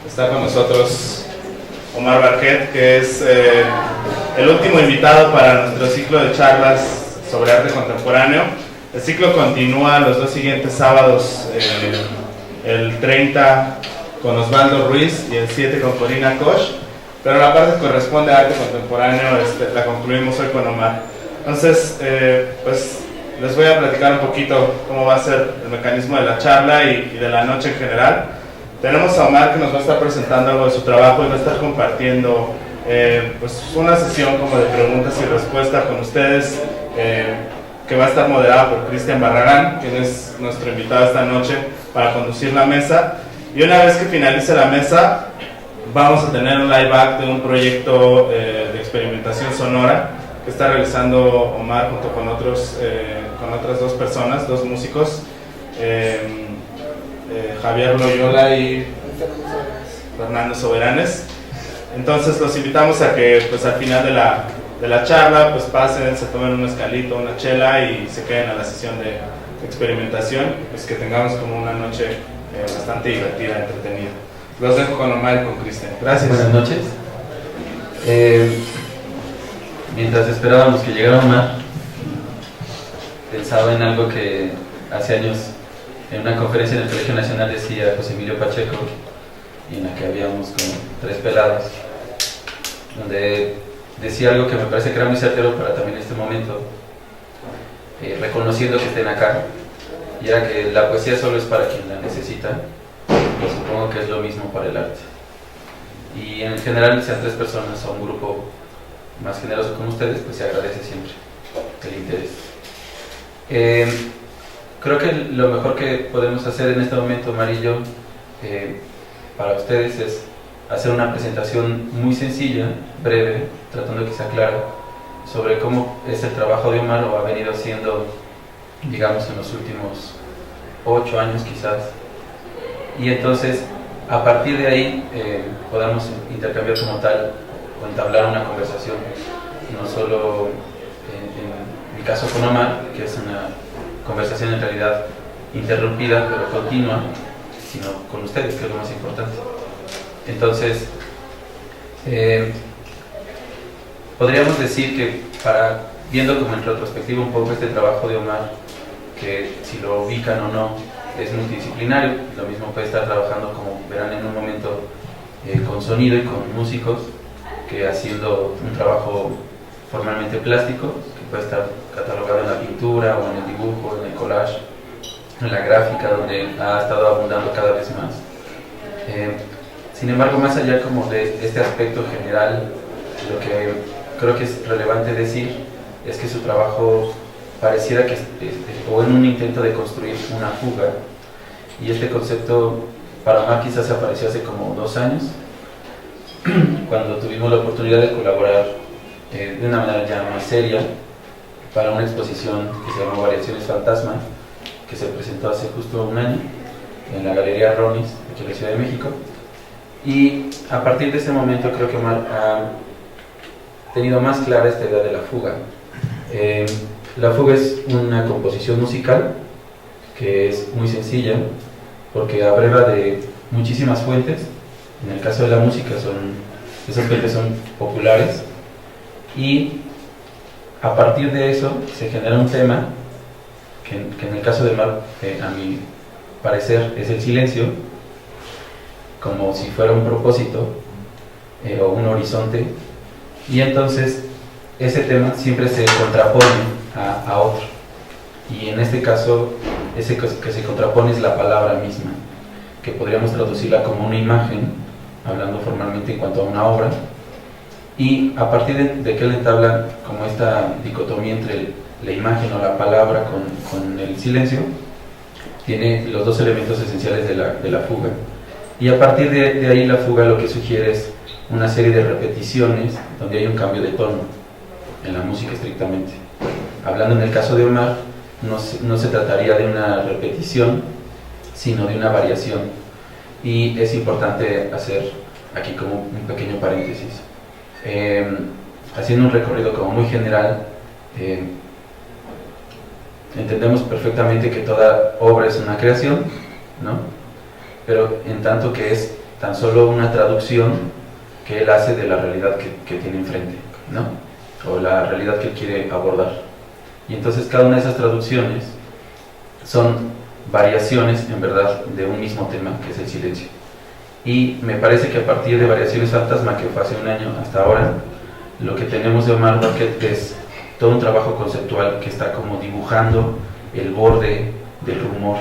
Está con nosotros Omar Barquet, que es el último invitado para nuestro ciclo de charlas sobre arte contemporáneo. El ciclo continúa los dos siguientes sábados, el 30 con Osvaldo Ruiz y el 7 con Corina Koch, pero la parte que corresponde a arte contemporáneo la concluimos hoy con Omar. Entonces, pues les voy a platicar un poquito cómo va a ser el mecanismo de la charla y de la noche en general. Tenemos a Omar, que nos va a estar presentando algo de su trabajo y va a estar compartiendo pues una sesión como de preguntas y respuestas con ustedes, que va a estar moderada por Cristian Barragán, quien es nuestro invitado esta noche para conducir la mesa. Y una vez que finalice la mesa, vamos a tener un live act de un proyecto de experimentación sonora que está realizando Omar junto con otras dos personas, dos músicos, Javier Loyola y Fernando Soberanes. Entonces los invitamos a que pues al final de la charla pues pasen, se tomen un mezcalito, una chela y se queden a la sesión de experimentación, pues que tengamos como una noche bastante divertida, entretenida. Los dejo con Omar y con Cristian. Gracias. Buenas noches. Mientras esperábamos que llegara Omar, pensaba en algo que hace años en una conferencia en el Colegio Nacional decía José Emilio Pacheco, y en la que habíamos como tres pelados, donde decía algo que me parece que era muy certero para también este momento, reconociendo que estén acá, y era que la poesía solo es para quien la necesita, y supongo que es lo mismo para el arte. Y en general, sean tres personas o un grupo más generoso como ustedes, pues se agradece siempre el interés. Creo que lo mejor que podemos hacer en este momento, Omar y yo, para ustedes es hacer una presentación muy sencilla, breve, tratando de que sea clara, sobre cómo es el trabajo de Omar o ha venido siendo, digamos, en los últimos 8 años quizás. Y entonces, a partir de ahí, podamos intercambiar como tal o entablar una conversación, no solo en mi caso con Omar, que es una conversación en realidad interrumpida pero continua, sino con ustedes, que es lo más importante. Entonces, podríamos decir que viendo como en retrospectiva un poco este trabajo de Omar, que si lo ubican o no, es multidisciplinario, lo mismo puede estar trabajando, como verán en un momento, con sonido y con músicos, que haciendo un trabajo formalmente plástico, que puede estar catalogado en la pintura o en el dibujo, en el collage, en la gráfica, donde ha estado abundando cada vez más. Sin embargo, más allá como de este aspecto general, lo que creo que es relevante decir es que su trabajo pareciera que o en un intento de construir una fuga, y este concepto para Omar quizás apareció hace como 2 años, cuando tuvimos la oportunidad de colaborar de una manera ya más seria para una exposición que se llama Variaciones Fantasma, que se presentó hace justo 1 año en la Galería Ronis, aquí en la Ciudad de México. Y a partir de ese momento creo que Omar ha tenido más clara esta idea de la fuga. La fuga es una composición musical que es muy sencilla porque abreva de muchísimas fuentes. En el caso de la música esas fuentes son populares, y a partir de eso se genera un tema que en el caso de Omar, a mi parecer, es el silencio, como si fuera un propósito o un horizonte, y entonces ese tema siempre se contrapone a otro, y en este caso ese que se contrapone es la palabra misma, que podríamos traducirla como una imagen, hablando formalmente en cuanto a una obra, y a partir de que él entabla como esta dicotomía entre la imagen o la palabra con el silencio, tiene los dos elementos esenciales de la fuga. Y a partir de ahí la fuga lo que sugiere es una serie de repeticiones donde hay un cambio de tono en la música estrictamente. Hablando en el caso de Omar, no se trataría de una repetición, sino de una variación. Y es importante hacer aquí como un pequeño paréntesis. Haciendo un recorrido como muy general, entendemos perfectamente que toda obra es una creación, ¿no? Pero en tanto que es tan solo una traducción que él hace de la realidad que tiene enfrente, ¿no? O la realidad que él quiere abordar. Y entonces cada una de esas traducciones son variaciones, en verdad, de un mismo tema, que es el silencio. Y me parece que a partir de Variaciones Fantasma, que fue hace un año hasta ahora, lo que tenemos de Omar Barquet es todo un trabajo conceptual que está como dibujando el borde del rumor.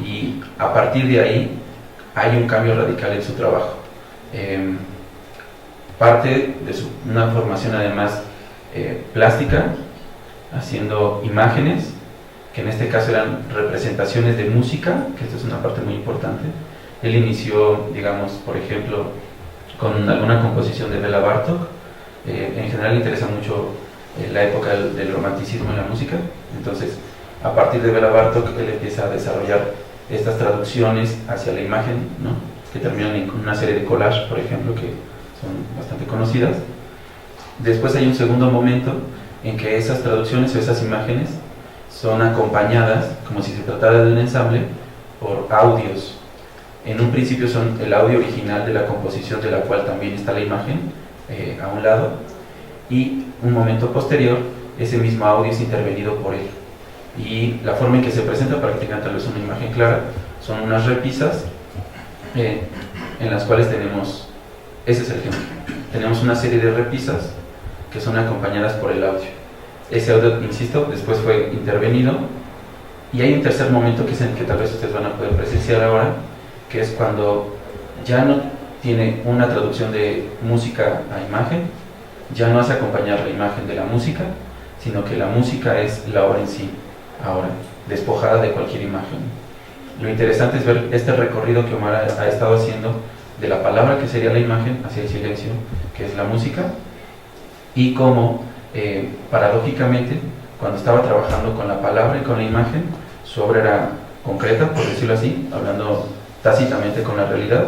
Y a partir de ahí hay un cambio radical en su trabajo. Parte de una formación además plástica, haciendo imágenes, que en este caso eran representaciones de música, que esta es una parte muy importante. Él inició, digamos, por ejemplo, con alguna composición de Béla Bartók. En general le interesa mucho la época del romanticismo en la música, entonces a partir de Béla Bartók él empieza a desarrollar estas traducciones hacia la imagen, ¿no? Que terminan en una serie de collages, por ejemplo, que son bastante conocidas. Después hay un segundo momento en que esas traducciones o esas imágenes son acompañadas, como si se tratara de un ensamble, por audios. En un principio son el audio original de la composición, de la cual también está la imagen a un lado, y un momento posterior ese mismo audio es intervenido por él. Y la forma en que se presenta, para que tengan tal vez una imagen clara, son unas repisas en las cuales tenemos, ese es el ejemplo, tenemos una serie de repisas que son acompañadas por el audio. Ese audio, insisto, después fue intervenido, y hay un tercer momento que es el que tal vez ustedes van a poder presenciar ahora, que es cuando ya no tiene una traducción de música a imagen, ya no hace acompañar la imagen de la música, sino que la música es la obra en sí, ahora, despojada de cualquier imagen. Lo interesante es ver este recorrido que Omar ha estado haciendo de la palabra, que sería la imagen, hacia el silencio, que es la música, y cómo, paradójicamente, cuando estaba trabajando con la palabra y con la imagen, su obra era concreta, por decirlo así, hablando tácitamente con la realidad,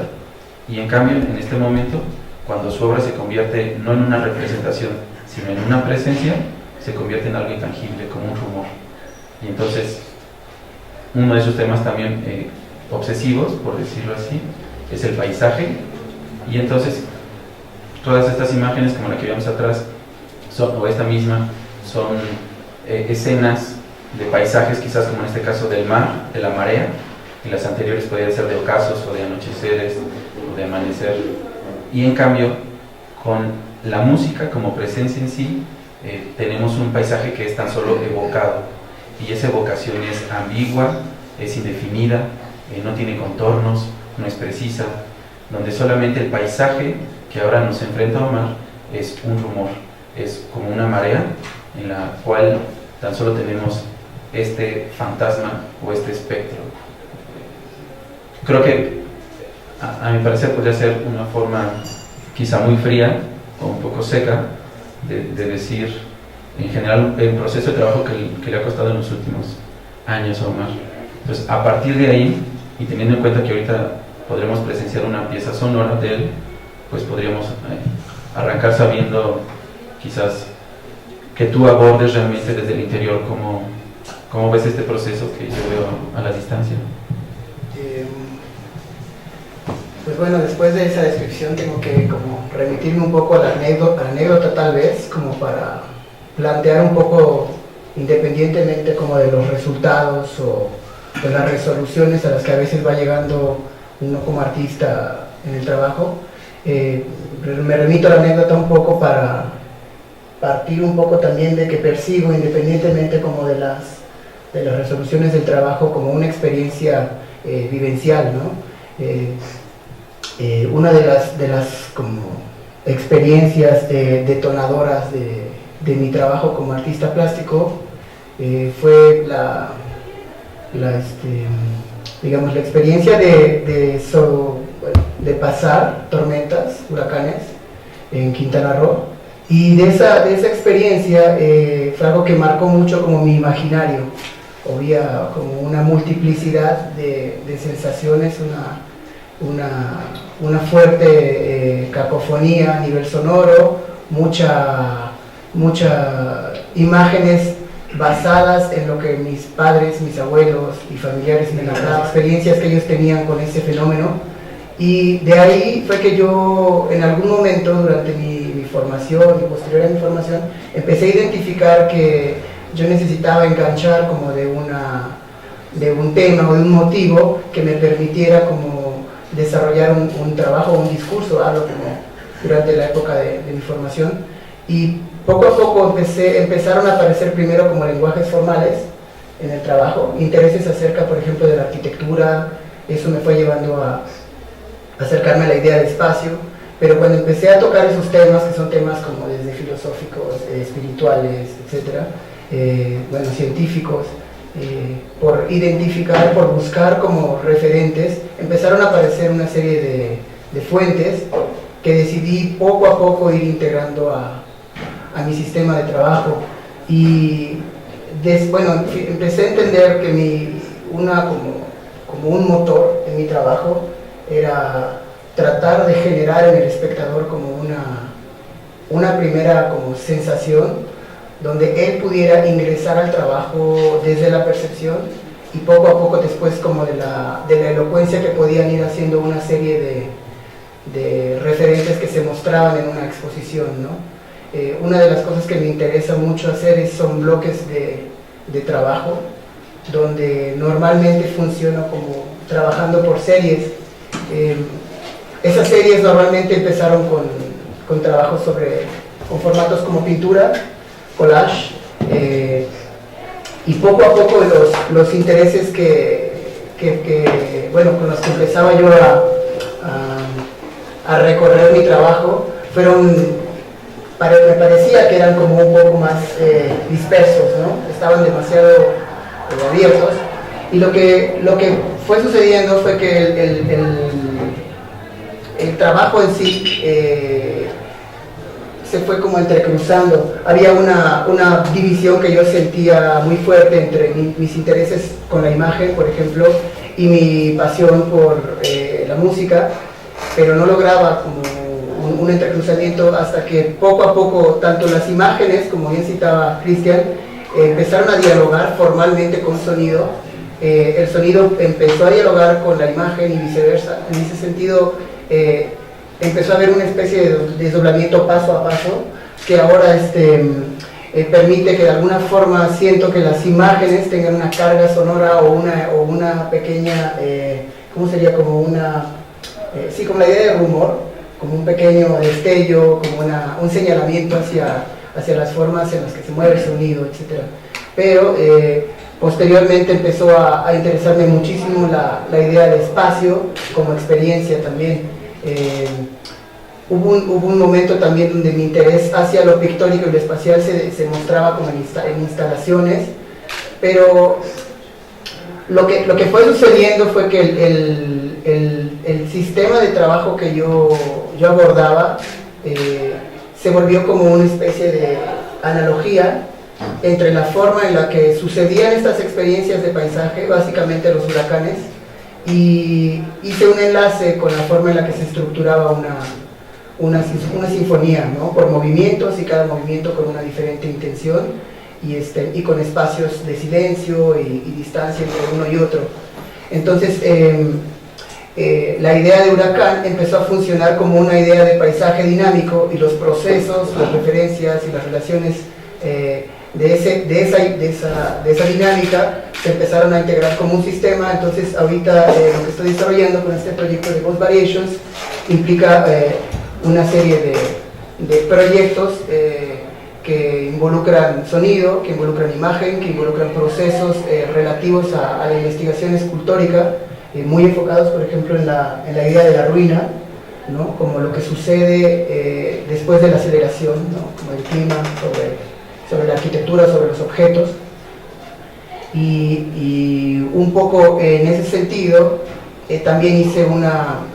y en cambio, en este momento, cuando su obra se convierte no en una representación, sino en una presencia, se convierte en algo intangible, como un rumor. Y entonces, uno de esos temas también obsesivos, por decirlo así, es el paisaje. Y entonces, todas estas imágenes, como la que vemos atrás, o esta misma, son escenas de paisajes, quizás como en este caso del mar, de la marea, y las anteriores podrían ser de ocasos o de anocheceres o de amanecer. Y en cambio, con la música como presencia en sí, tenemos un paisaje que es tan solo evocado, y esa evocación es ambigua, es indefinida, no tiene contornos, no es precisa, donde solamente el paisaje que ahora nos enfrenta Omar es un rumor, es como una marea en la cual tan solo tenemos este fantasma o este espectro. Creo que a mi parecer podría ser una forma quizá muy fría o un poco seca de decir en general el proceso de trabajo que le ha costado en los últimos años a Omar. Entonces, a partir de ahí, y teniendo en cuenta que ahorita podremos presenciar una pieza sonora de él, pues podríamos arrancar sabiendo quizás que tú abordes realmente desde el interior cómo ves este proceso que yo veo a la distancia. Pues bueno, después de esa descripción tengo que como remitirme un poco a la anécdota tal vez, como para plantear un poco, independientemente como de los resultados o de las resoluciones a las que a veces va llegando uno como artista en el trabajo, me remito a la anécdota un poco para partir un poco también de que percibo, independientemente como de las resoluciones del trabajo, como una experiencia vivencial, ¿no? Una de las como experiencias detonadoras de mi trabajo como artista plástico fue digamos, la experiencia de pasar tormentas, huracanes en Quintana Roo, y de esa experiencia fue algo que marcó mucho como mi imaginario. Había como una multiplicidad de sensaciones, una fuerte cacofonía a nivel sonoro, muchas imágenes basadas en lo que mis padres, mis abuelos y familiares me narraban, experiencias que ellos tenían con ese fenómeno, Y de ahí fue que yo en algún momento durante mi formación y posterior a mi formación empecé a identificar que yo necesitaba enganchar como de un tema o de un motivo que me permitiera como desarrollar un trabajo o un discurso, algo como durante la época de mi formación. Y poco a poco empezaron a aparecer primero como lenguajes formales en el trabajo, intereses acerca, por ejemplo, de la arquitectura. Eso me fue llevando a acercarme a la idea de espacio, pero cuando empecé a tocar esos temas, que son temas como desde filosóficos, espirituales, etcétera, bueno, científicos, por identificar, por buscar como referentes, empezaron a aparecer una serie de fuentes que decidí poco a poco ir integrando a mi sistema de trabajo. Y bueno, empecé a entender que como un motor en mi trabajo era tratar de generar en el espectador como una primera como sensación donde él pudiera ingresar al trabajo desde la percepción, y poco a poco después como de la elocuencia que podían ir haciendo una serie de referentes que se mostraban en una exposición, ¿no? Una de las cosas que me interesa mucho hacer son bloques de trabajo, donde normalmente funciono como trabajando por series. Esas series normalmente empezaron con trabajos con formatos como pintura, collage, y poco a poco los intereses bueno, con los que empezaba yo a recorrer mi trabajo me parecía que eran como un poco más dispersos, ¿no? Estaban demasiado abiertos, y lo que fue sucediendo fue que el trabajo en sí se fue como entrecruzando. Había una división que yo sentía muy fuerte entre mis intereses con la imagen, por ejemplo, y mi pasión por la música, pero no lograba como un entrecruzamiento hasta que poco a poco tanto las imágenes, como bien citaba Cristian, empezaron a dialogar formalmente con sonido. El sonido empezó a dialogar con la imagen y viceversa. En ese sentido, empezó a haber una especie de desdoblamiento paso a paso que ahora permite que de alguna forma siento que las imágenes tengan una carga sonora o una pequeña, ¿cómo sería? Como como la idea de rumor, como un pequeño destello, como un señalamiento hacia las formas en las que se mueve el sonido, etc. Pero posteriormente empezó a interesarme muchísimo la idea de espacio como experiencia también. Hubo un momento también donde mi interés hacia lo pictórico y lo espacial se mostraba como en instalaciones, pero lo que fue sucediendo fue que el sistema de trabajo que yo abordaba se volvió como una especie de analogía entre la forma en la que sucedían estas experiencias de paisaje, básicamente los huracanes, y hice un enlace con la forma en la que se estructuraba una sinfonía, ¿no? Por movimientos, y cada movimiento con una diferente intención, y con espacios de silencio y distancia entre uno y otro. Entonces, la idea de Huracán empezó a funcionar como una idea de paisaje dinámico, y los procesos, las referencias y las relaciones de esa dinámica se empezaron a integrar como un sistema. Entonces ahorita lo que estoy desarrollando con este proyecto de Ghost Variations implica una serie de proyectos que involucran sonido, que involucran imagen, que involucran procesos relativos a la investigación escultórica, muy enfocados, por ejemplo, en la idea de la ruina, ¿no? Como lo que sucede después de la aceleración, ¿no? Como el clima sobre la arquitectura, sobre los objetos. Y un poco en ese sentido también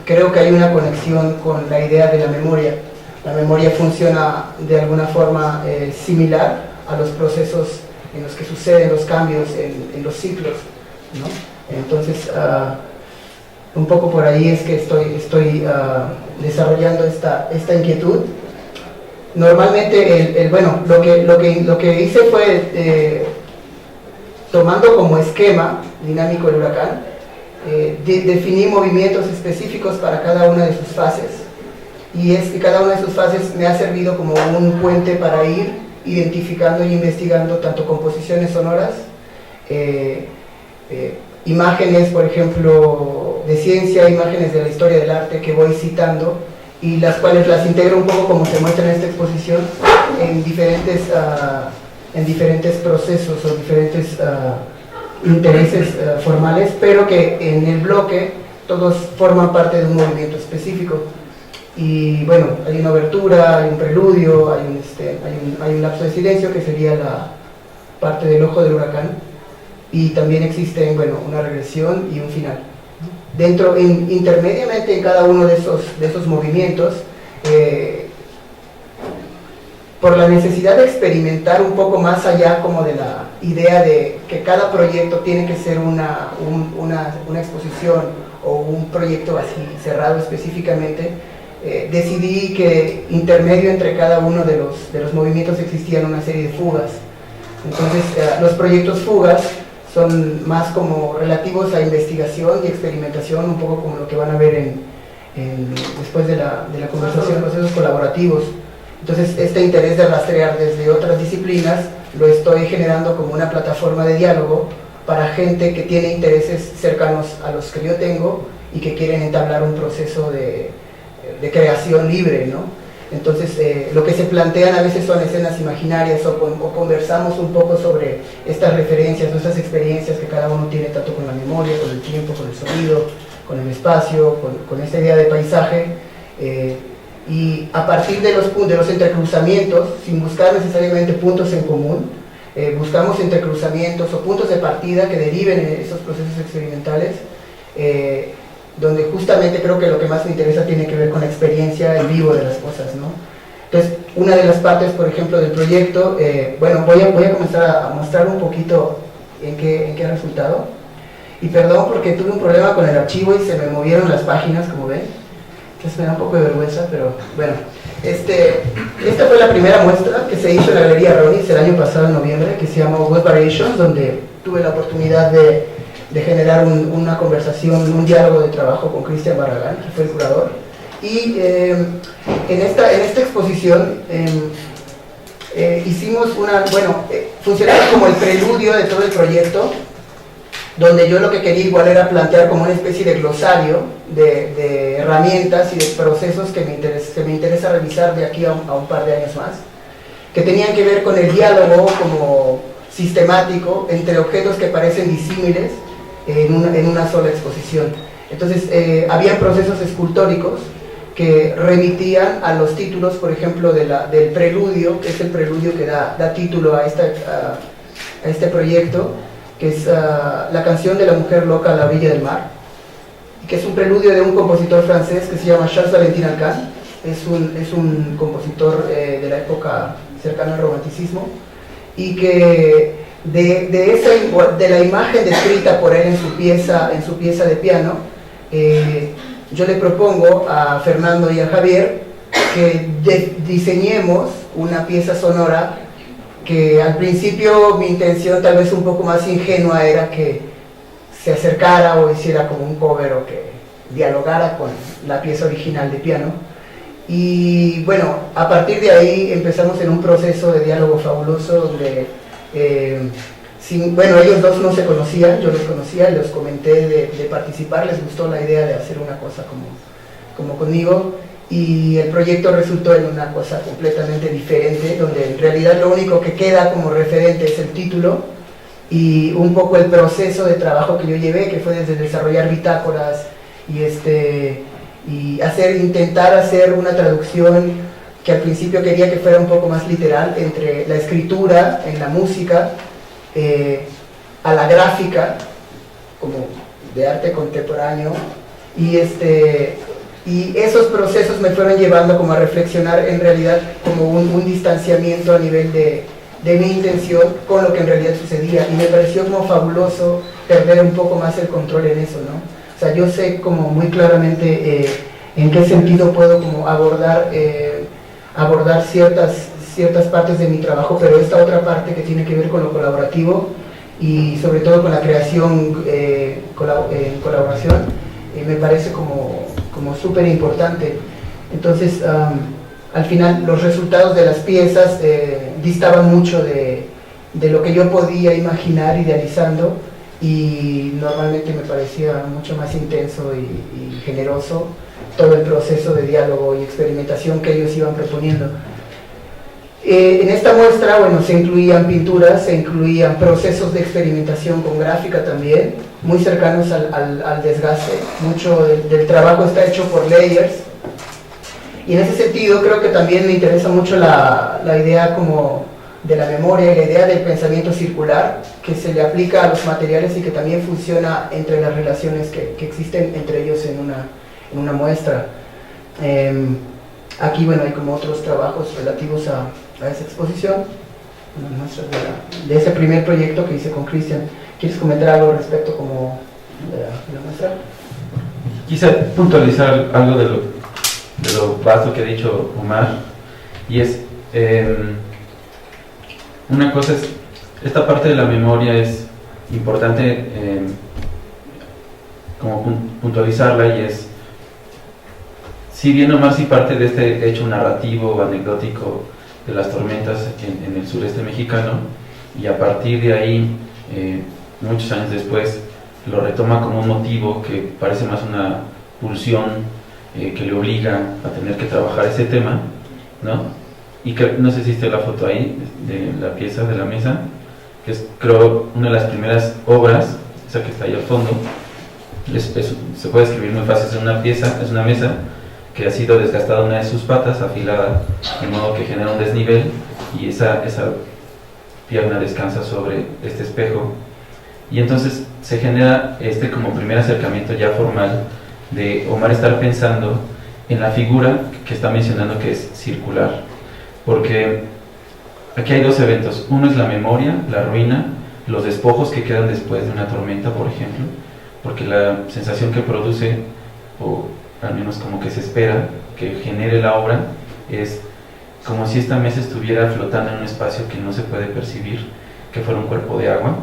creo que hay una conexión con la idea de la memoria. La memoria funciona de alguna forma similar a los procesos en los que suceden los cambios en los ciclos, ¿no? Entonces, un poco por ahí es que estoy desarrollando esta inquietud. Normalmente, bueno, lo que hice fue, tomando como esquema dinámico el huracán, definí movimientos específicos para cada una de sus fases, y es que cada una de sus fases me ha servido como un puente para ir identificando y investigando tanto composiciones sonoras, imágenes, por ejemplo, de ciencia, imágenes de la historia del arte que voy citando, y las cuales las integro un poco como se muestra en esta exposición en diferentes procesos o diferentes intereses formales, pero que en el bloque todos forman parte de un movimiento específico. Y bueno, hay una obertura, hay un preludio, hay un lapso de silencio que sería la parte del ojo del huracán, y también existen, bueno, una regresión y un final. Intermediamente en cada uno de esos movimientos, por la necesidad de experimentar un poco más allá como de la idea de que cada proyecto tiene que ser una exposición o un proyecto así cerrado específicamente, decidí que intermedio entre cada uno de los movimientos existían una serie de fugas. Entonces los proyectos fugas son más como relativos a investigación y experimentación, un poco como lo que van a ver después de la conversación, procesos colaborativos. Entonces este interés de rastrear desde otras disciplinas lo estoy generando como una plataforma de diálogo para gente que tiene intereses cercanos a los que yo tengo y que quieren entablar un proceso de creación libre, ¿no? Entonces lo que se plantean a veces son escenas imaginarias o conversamos un poco sobre estas referencias o estas experiencias que cada uno tiene, tanto con la memoria, con el tiempo, con el sonido, con el espacio, con esta idea de paisaje, y a partir de los entrecruzamientos, sin buscar necesariamente puntos en común, buscamos entrecruzamientos o puntos de partida que deriven en esos procesos experimentales, donde justamente creo que lo que más me interesa tiene que ver con la experiencia en vivo de las cosas, ¿no? Entonces, una de las partes, por ejemplo, del proyecto, bueno, voy a comenzar a mostrar un poquito en qué ha resultado, y perdón porque tuve un problema con el archivo y se me movieron las páginas, como ven, entonces me da un poco de vergüenza, pero bueno. Esta fue la primera muestra que se hizo en la Galería Ronis el año pasado, en noviembre, que se llamó Web Variations, donde tuve la oportunidad de generar una conversación, un diálogo de trabajo con Cristian Barragán, que fue el curador. Y en esta exposición hicimos funcionaba como el preludio de todo el proyecto, donde yo lo que quería igual era plantear como una especie de glosario de herramientas y de procesos que me interesa revisar de aquí a un par de años más, que tenían que ver con el diálogo como sistemático entre objetos que parecen disímiles en una sola exposición. Entonces había procesos escultóricos que remitían a los títulos, por ejemplo, del preludio, que es el preludio que da título a este proyecto, que es la canción de la mujer loca a la orilla del mar, y que es un preludio de un compositor francés que se llama Charles Valentin Alcan. Es un compositor de la época cercana al romanticismo, y que de la imagen descrita por él en su pieza de piano, yo le propongo a Fernando y a Javier que diseñemos una pieza sonora que al principio mi intención, tal vez un poco más ingenua, era que se acercara o hiciera como un cover o que dialogara con la pieza original de piano. Y bueno, a partir de ahí empezamos en un proceso de diálogo fabuloso donde ellos dos no se conocían, yo los conocía, les comenté de participar, les gustó la idea de hacer una cosa como conmigo, y el proyecto resultó en una cosa completamente diferente, donde en realidad lo único que queda como referente es el título y un poco el proceso de trabajo que yo llevé, que fue desde desarrollar bitácoras y intentar hacer una traducción que al principio quería que fuera un poco más literal entre la escritura en la música, a la gráfica como de arte contemporáneo, y esos procesos me fueron llevando como a reflexionar en realidad como un distanciamiento a nivel de mi intención con lo que en realidad sucedía, y me pareció como fabuloso perder un poco más el control en eso, ¿no? O sea, yo sé como muy claramente en qué sentido puedo como abordar ciertas partes de mi trabajo, pero esta otra parte que tiene que ver con lo colaborativo y sobre todo con la creación en colaboración, me parece como súper importante. Entonces, al final los resultados de las piezas distaban mucho de lo que yo podía imaginar idealizando, y normalmente me parecía mucho más intenso y generoso todo el proceso de diálogo y experimentación que ellos iban proponiendo. En esta muestra, bueno, se incluían pinturas, se incluían procesos de experimentación con gráfica también, muy cercanos al desgaste. Mucho del trabajo está hecho por layers, y en ese sentido creo que también me interesa mucho la idea como de la memoria y la idea del pensamiento circular, que se le aplica a los materiales y que también funciona entre las relaciones que existen entre ellos en una muestra. Aquí, bueno, hay como otros trabajos relativos a esa exposición, unas muestras de ese primer proyecto que hice con Cristian. ¿Quieres comentar algo respecto como de la muestra? Quise puntualizar algo de lo vasto que ha dicho Omar, y es una cosa es, esta parte de la memoria es importante como puntualizarla, y es, si bien Omar sí parte de este hecho narrativo o anecdótico de las tormentas en el sureste mexicano, y a partir de ahí, muchos años después, lo retoma como un motivo que parece más una pulsión que le obliga a tener que trabajar ese tema, ¿no? Y que, no sé si está la foto ahí de la pieza de la mesa, que es, creo, una de las primeras obras, esa que está ahí al fondo. Se puede escribir muy fácil, es una mesa que ha sido desgastada una de sus patas, afilada, de modo que genera un desnivel, y esa pierna descansa sobre este espejo, y entonces se genera como primer acercamiento ya formal de Omar estar pensando en la figura que está mencionando, que es circular, porque aquí hay dos eventos. Uno es la memoria, la ruina, los despojos que quedan después de una tormenta, por ejemplo, porque la sensación que produce, o al menos como que se espera que genere la obra, es como si esta mesa estuviera flotando en un espacio que no se puede percibir, que fuera un cuerpo de agua,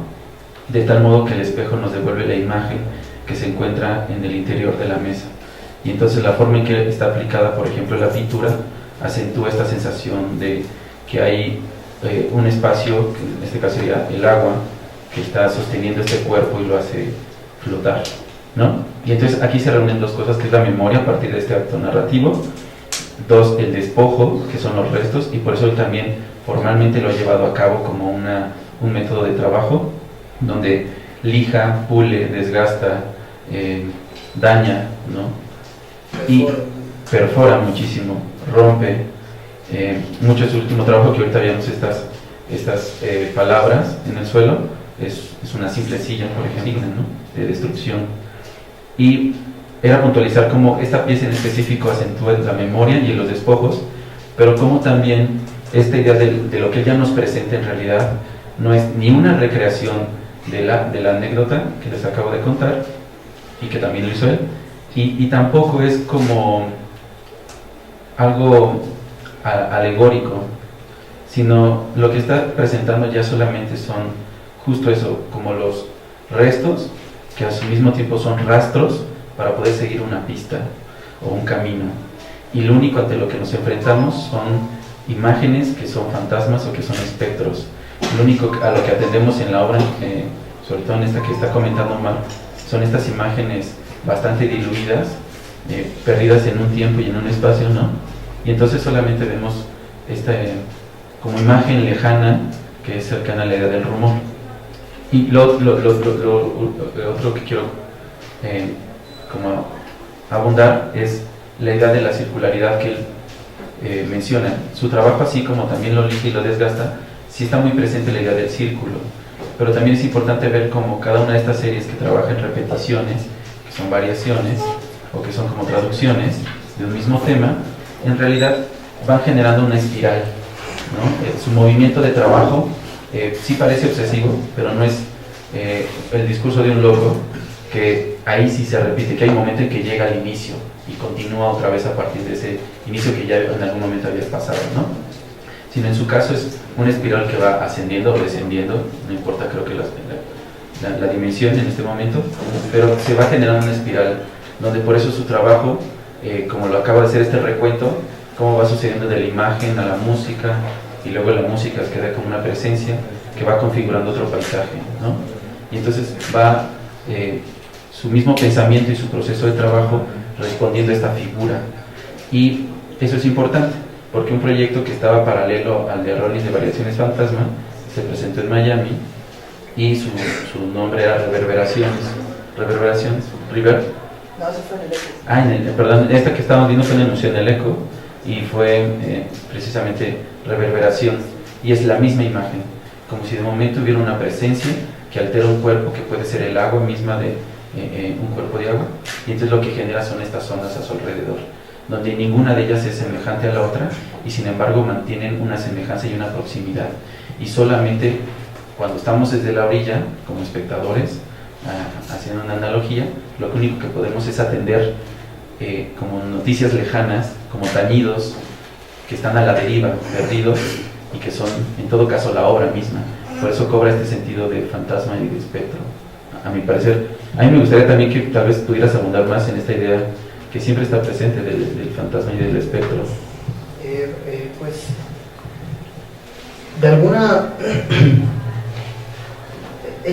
de tal modo que el espejo nos devuelve la imagen que se encuentra en el interior de la mesa. Y entonces la forma en que está aplicada, por ejemplo, la pintura, acentúa esta sensación de que hay un espacio, que en este caso sería el agua, que está sosteniendo este cuerpo y lo hace flotar, ¿no? Y entonces aquí se reúnen dos cosas, que es la memoria a partir de este acto narrativo, dos, el despojo, que son los restos, y por eso él también formalmente lo ha llevado a cabo como un método de trabajo, donde lija, pule, desgasta, daña, ¿no? Y perfora muchísimo, rompe. Mucho de su último trabajo, que ahorita veamos estas palabras en el suelo, es una simple silla, por ejemplo, ¿no? De destrucción. Y era puntualizar cómo esta pieza en específico acentúa la memoria y los despojos, pero cómo también esta idea de lo que ella nos presenta en realidad no es ni una recreación de la anécdota que les acabo de contar, y que también lo hizo él, y tampoco es como algo alegórico, sino lo que está presentando ya solamente son justo eso, como los restos, que a su mismo tiempo son rastros para poder seguir una pista o un camino, y lo único ante lo que nos enfrentamos son imágenes que son fantasmas o que son espectros. Lo único a lo que atendemos en la obra, sobre todo en esta que está comentando Omar, son estas imágenes bastante diluidas, perdidas en un tiempo y en un espacio, ¿no? Y entonces solamente vemos esta como imagen lejana que es cercana a la idea del rumor. Y lo otro que quiero como abundar es la idea de la circularidad que él menciona. Su trabajo, así como también lo liga y lo desgasta, sí está muy presente la idea del círculo, pero también es importante ver cómo cada una de estas series que trabaja en repeticiones, que son variaciones o que son como traducciones de un mismo tema, en realidad van generando una espiral, ¿no? Su movimiento de trabajo sí parece obsesivo, pero no es el discurso de un loco, que ahí sí se repite, que hay un momento en que llega al inicio y continúa otra vez a partir de ese inicio que ya en algún momento había pasado, ¿no? Sino en su caso es una espiral que va ascendiendo o descendiendo, no importa, creo que la dimensión en este momento, pero se va generando una espiral, donde por eso su trabajo, como lo acaba de hacer este recuento, cómo va sucediendo de la imagen a la música, y luego la música queda como una presencia que va configurando otro paisaje, ¿no? Y entonces va su mismo pensamiento y su proceso de trabajo respondiendo a esta figura. Y eso es importante, porque un proyecto que estaba paralelo al de Rollins de Variaciones Fantasma se presentó en Miami y su nombre era Reverberaciones. River. No, eso fue en el Eco. Perdón, esta que estábamos viendo fue en el Museo del Eco y fue precisamente Reverberación, y es la misma imagen, como si de momento hubiera una presencia que altera un cuerpo que puede ser el agua misma de un cuerpo de agua, y entonces lo que genera son estas ondas a su alrededor, donde ninguna de ellas es semejante a la otra y sin embargo mantienen una semejanza y una proximidad, y solamente cuando estamos desde la orilla como espectadores haciendo una analogía, lo único que podemos es atender como noticias lejanas, como tañidos que están a la deriva, perdidos, y que son en todo caso la obra misma. Por eso cobra este sentido de fantasma y de espectro, a mi parecer. A mí me gustaría también que tal vez pudieras abundar más en esta idea que siempre está presente del fantasma y del espectro. Pues, de alguna...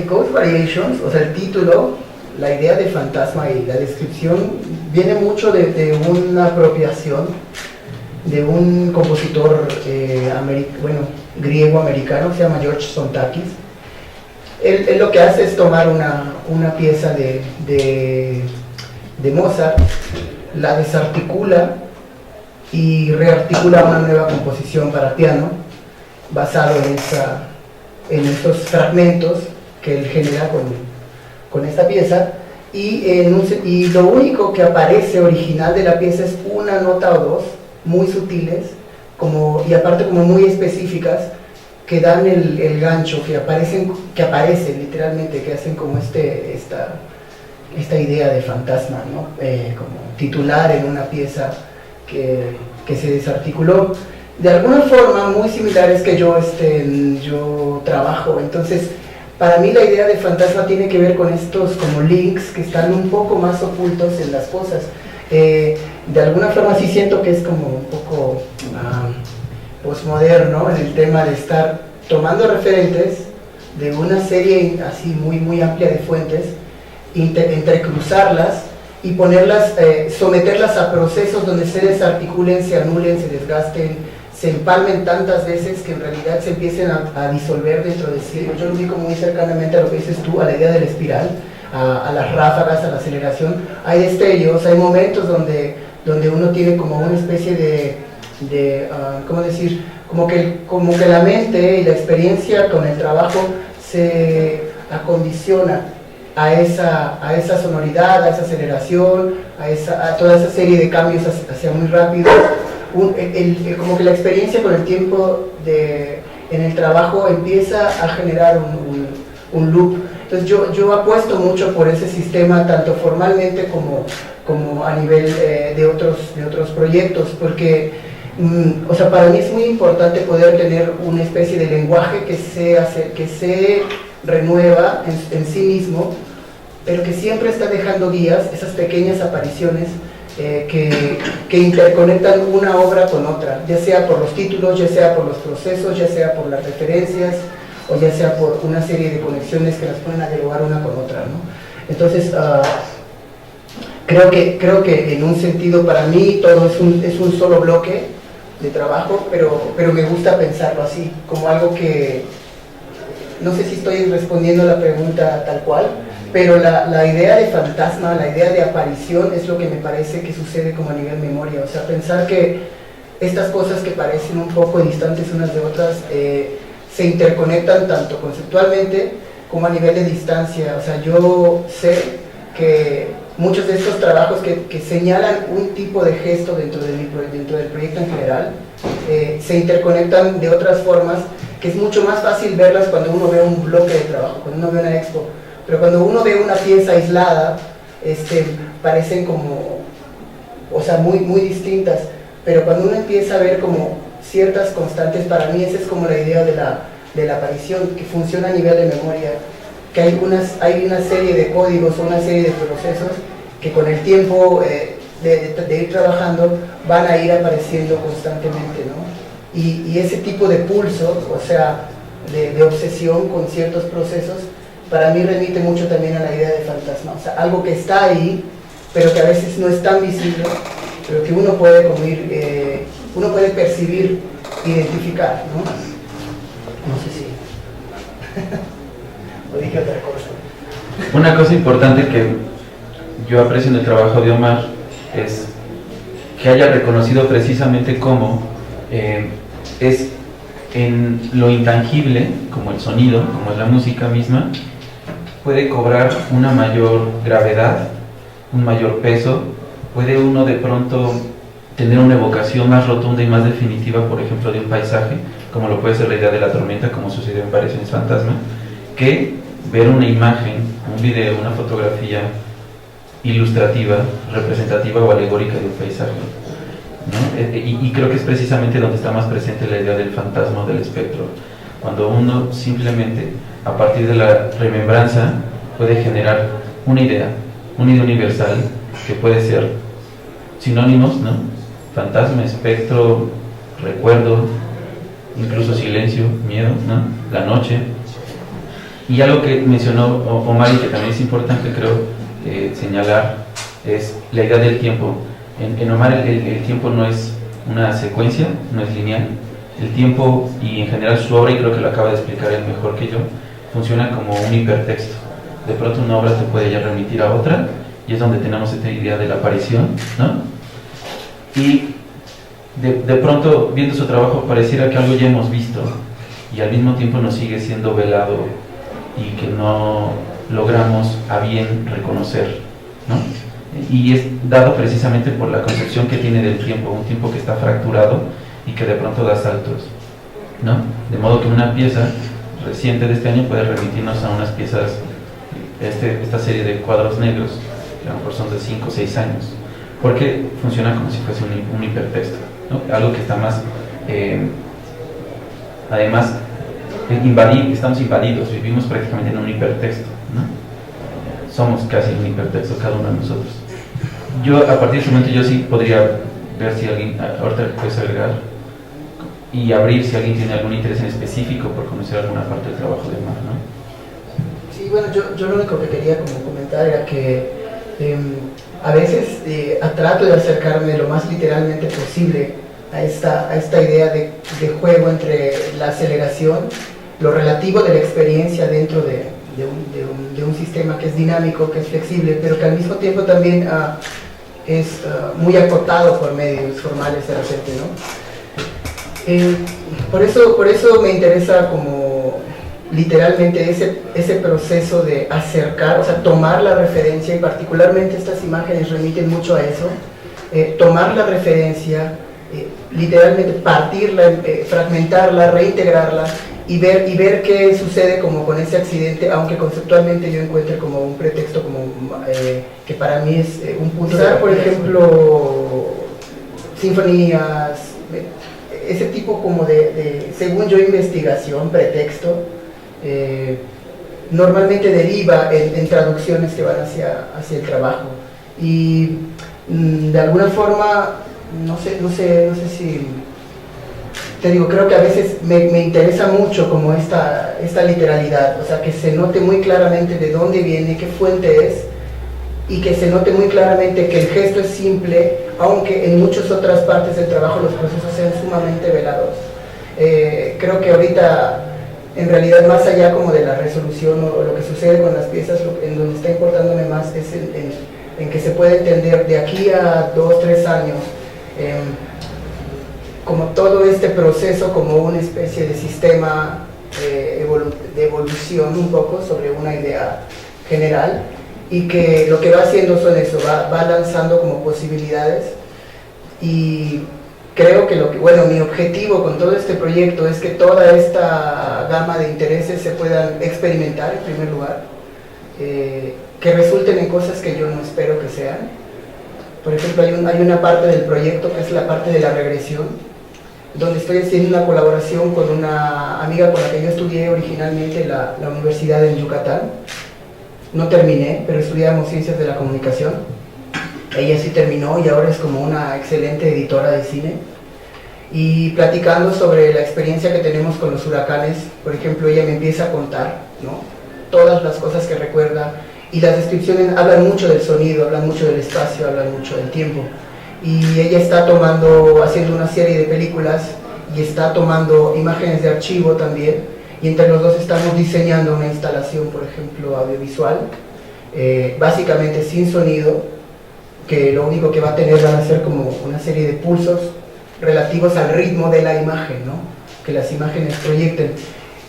Ghost Variations, o sea, el título, la idea de fantasma y la descripción viene mucho de una apropiación de un compositor griego-americano, se llama George Sontakis. Él lo que hace es tomar una pieza de Mozart, la desarticula y rearticula una nueva composición para piano basado en estos fragmentos que él genera con esta pieza, y lo único que aparece original de la pieza es una nota o dos muy sutiles y aparte como muy específicas, que dan el gancho, que aparecen literalmente, que hacen como esta idea de fantasma, ¿no? Como titular en una pieza que se desarticuló de alguna forma muy similares que yo trabajo. Entonces, para mí la idea de fantasma tiene que ver con estos como links que están un poco más ocultos en las cosas. De alguna forma sí siento que es como un poco posmoderno en el tema de estar tomando referentes de una serie así muy amplia de fuentes, entrecruzarlas y ponerlas, someterlas a procesos donde se desarticulen, se anulen, se desgasten, se empalmen tantas veces que en realidad se empiecen a disolver dentro de sí. Yo lo ubico muy cercanamente a lo que dices tú, a la idea de la espiral, a las ráfagas, a la aceleración. Hay destellos, hay momentos donde uno tiene como una especie ¿cómo decir? Como que la mente y la experiencia con el trabajo se acondiciona a esa sonoridad, a esa aceleración, a toda esa serie de cambios hacia muy rápido. Como que la experiencia con el tiempo en el trabajo empieza a generar un loop. Entonces yo apuesto mucho por ese sistema, tanto formalmente como a nivel de otros proyectos, porque o sea, para mí es muy importante poder tener una especie de lenguaje que se renueva en sí mismo, pero que siempre está dejando guías, esas pequeñas apariciones que interconectan una obra con otra, ya sea por los títulos, ya sea por los procesos, ya sea por las referencias, o ya sea por una serie de conexiones que las ponen a dialogar una con otra, ¿no? Entonces, creo que en un sentido para mí todo es un solo bloque de trabajo, pero me gusta pensarlo así, como algo que, no sé si estoy respondiendo a la pregunta tal cual, pero la idea de fantasma, la idea de aparición es lo que me parece que sucede como a nivel memoria. O sea, pensar que estas cosas que parecen un poco distantes unas de otras se interconectan tanto conceptualmente como a nivel de distancia. O sea, yo sé que muchos de estos trabajos que señalan un tipo de gesto dentro del proyecto en general se interconectan de otras formas, que es mucho más fácil verlas cuando uno ve un bloque de trabajo, cuando uno ve una expo. Pero cuando uno ve una pieza aislada, parecen como, o sea, muy distintas. Pero cuando uno empieza a ver como ciertas constantes, para mí esa es como la idea de la aparición, que funciona a nivel de memoria. que hay una serie de códigos o una serie de procesos que con el tiempo de ir trabajando van a ir apareciendo constantemente, ¿no? Y ese tipo de pulso, o sea, de obsesión con ciertos procesos, para mí remite mucho también a la idea de fantasma, o sea, algo que está ahí, pero que a veces no es tan visible, pero que uno puede como ir, uno puede percibir, identificar, ¿no? No sé si... o dije otra cosa. Una cosa importante que yo aprecio en el trabajo de Omar es que haya reconocido precisamente cómo es en lo intangible, como el sonido, como es la música misma, puede cobrar una mayor gravedad, un mayor peso, puede uno de pronto tener una evocación más rotunda y más definitiva, por ejemplo, de un paisaje, como lo puede ser la idea de la tormenta, como sucedió en Variaciones Fantasma, que ver una imagen, un video, una fotografía ilustrativa, representativa o alegórica de un paisaje, ¿no? Y creo que es precisamente donde está más presente la idea del fantasma o del espectro, cuando uno simplemente a partir de la remembranza puede generar una idea universal que puede ser sinónimos, ¿no? Fantasma, espectro, recuerdo, incluso silencio, miedo, ¿no? La noche. Y algo que mencionó Omar y que también es importante creo señalar es la idea del tiempo. En Omar el tiempo no es una secuencia, no es lineal. El tiempo y en general su obra, y creo que lo acaba de explicar él mejor que yo, funciona como un hipertexto. De pronto una obra te puede ya remitir a otra y es donde tenemos esta idea de la aparición, ¿no? Y de pronto viendo su trabajo pareciera que algo ya hemos visto y al mismo tiempo nos sigue siendo velado y que no logramos a bien reconocer, ¿no? Y es dado precisamente por la concepción que tiene del tiempo, un tiempo que está fracturado y que de pronto da saltos, ¿no? De modo que una pieza reciente de este año puede remitirnos a unas piezas, esta serie de cuadros negros, que a lo mejor son de 5 o 6 años, porque funciona como si fuese un hipertexto, ¿no? Algo que está más, además, estamos invadidos, vivimos prácticamente en un hipertexto, ¿no? Somos casi un hipertexto cada uno de nosotros. Yo a partir de ese momento yo sí podría ver si alguien, ahorita puedes agregar y abrir si alguien tiene algún interés en específico por conocer alguna parte del trabajo de Omar, ¿no? Sí, bueno, yo lo único que quería como comentar era que a veces trato de acercarme lo más literalmente posible a esta idea de juego entre la aceleración, lo relativo de la experiencia dentro de un sistema que es dinámico, que es flexible, pero que al mismo tiempo también es muy acotado por medios formales de repente, ¿no? Por eso me interesa como literalmente ese proceso de acercar, o sea, tomar la referencia, y particularmente estas imágenes remiten mucho a eso, tomar la referencia, literalmente partirla, fragmentarla, reintegrarla y ver qué sucede como con ese accidente, aunque conceptualmente yo encuentre como un pretexto como que para mí es un punto de, por ejemplo, sinfonías, ese tipo como de según yo, investigación, pretexto, normalmente deriva en traducciones que van hacia el trabajo y de alguna forma no sé si te digo, creo que a veces me interesa mucho como esta literalidad, o sea, que se note muy claramente de dónde viene, qué fuente es, y que se note muy claramente que el gesto es simple, aunque en muchas otras partes del trabajo los procesos sean sumamente velados. Creo que ahorita, en realidad, más allá como de la resolución o lo que sucede con las piezas, en donde está importándome más es en que se puede entender de aquí a 2, 3 años, como todo este proceso como una especie de sistema de evolución un poco sobre una idea general, y que lo que va haciendo son eso, va lanzando como posibilidades, y creo que mi objetivo con todo este proyecto es que toda esta gama de intereses se puedan experimentar en primer lugar, que resulten en cosas que yo no espero que sean. Por ejemplo, hay una parte del proyecto que es la parte de la regresión, donde estoy haciendo una colaboración con una amiga con la que yo estudié originalmente la Universidad en Yucatán. No terminé, pero estudiamos Ciencias de la Comunicación. Ella sí terminó y ahora es como una excelente editora de cine. Y platicando sobre la experiencia que tenemos con los huracanes, por ejemplo, ella me empieza a contar, ¿no?, todas las cosas que recuerda, y las descripciones hablan mucho del sonido, hablan mucho del espacio, hablan mucho del tiempo. Y ella está haciendo una serie de películas y está tomando imágenes de archivo también, y entre los dos estamos diseñando una instalación, por ejemplo, audiovisual, básicamente sin sonido, que lo único que va a tener van a ser como una serie de pulsos relativos al ritmo de la imagen, ¿no?, que las imágenes proyecten.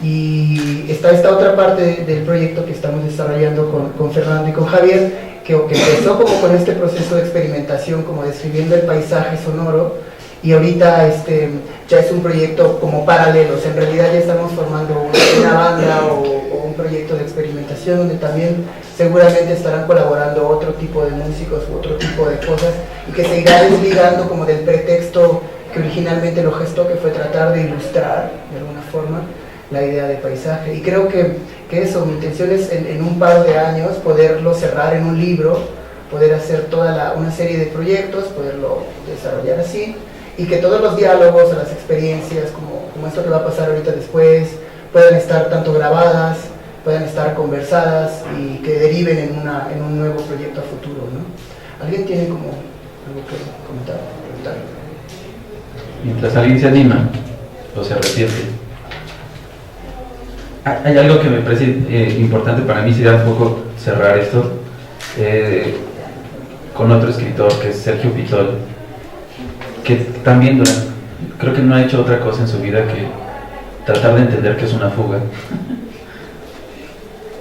Y está esta otra parte del proyecto que estamos desarrollando con Fernando y con Javier, que empezó como con este proceso de experimentación, como describiendo el paisaje sonoro, y ahorita ya es un proyecto como paralelo. O sea, en realidad ya estamos formando una banda o un proyecto de experimentación donde también seguramente estarán colaborando otro tipo de músicos u otro tipo de cosas, y que se irá desligando como del pretexto que originalmente lo gestó, que fue tratar de ilustrar de alguna forma la idea de paisaje. Y creo que eso, mi intención es en un par de años poderlo cerrar en un libro, poder hacer una serie de proyectos, poderlo desarrollar así, y que todos los diálogos o las experiencias, como esto que va a pasar ahorita después, puedan estar tanto grabadas, puedan estar conversadas y que deriven en un nuevo proyecto a futuro, ¿no? ¿Alguien tiene como algo que comentar, preguntar? Mientras alguien se anima o se arrepiente. Hay algo que me parece importante para mí, sería un poco cerrar esto con otro escritor, que es Sergio Pitol, que también creo que no ha hecho otra cosa en su vida que tratar de entender que es una fuga.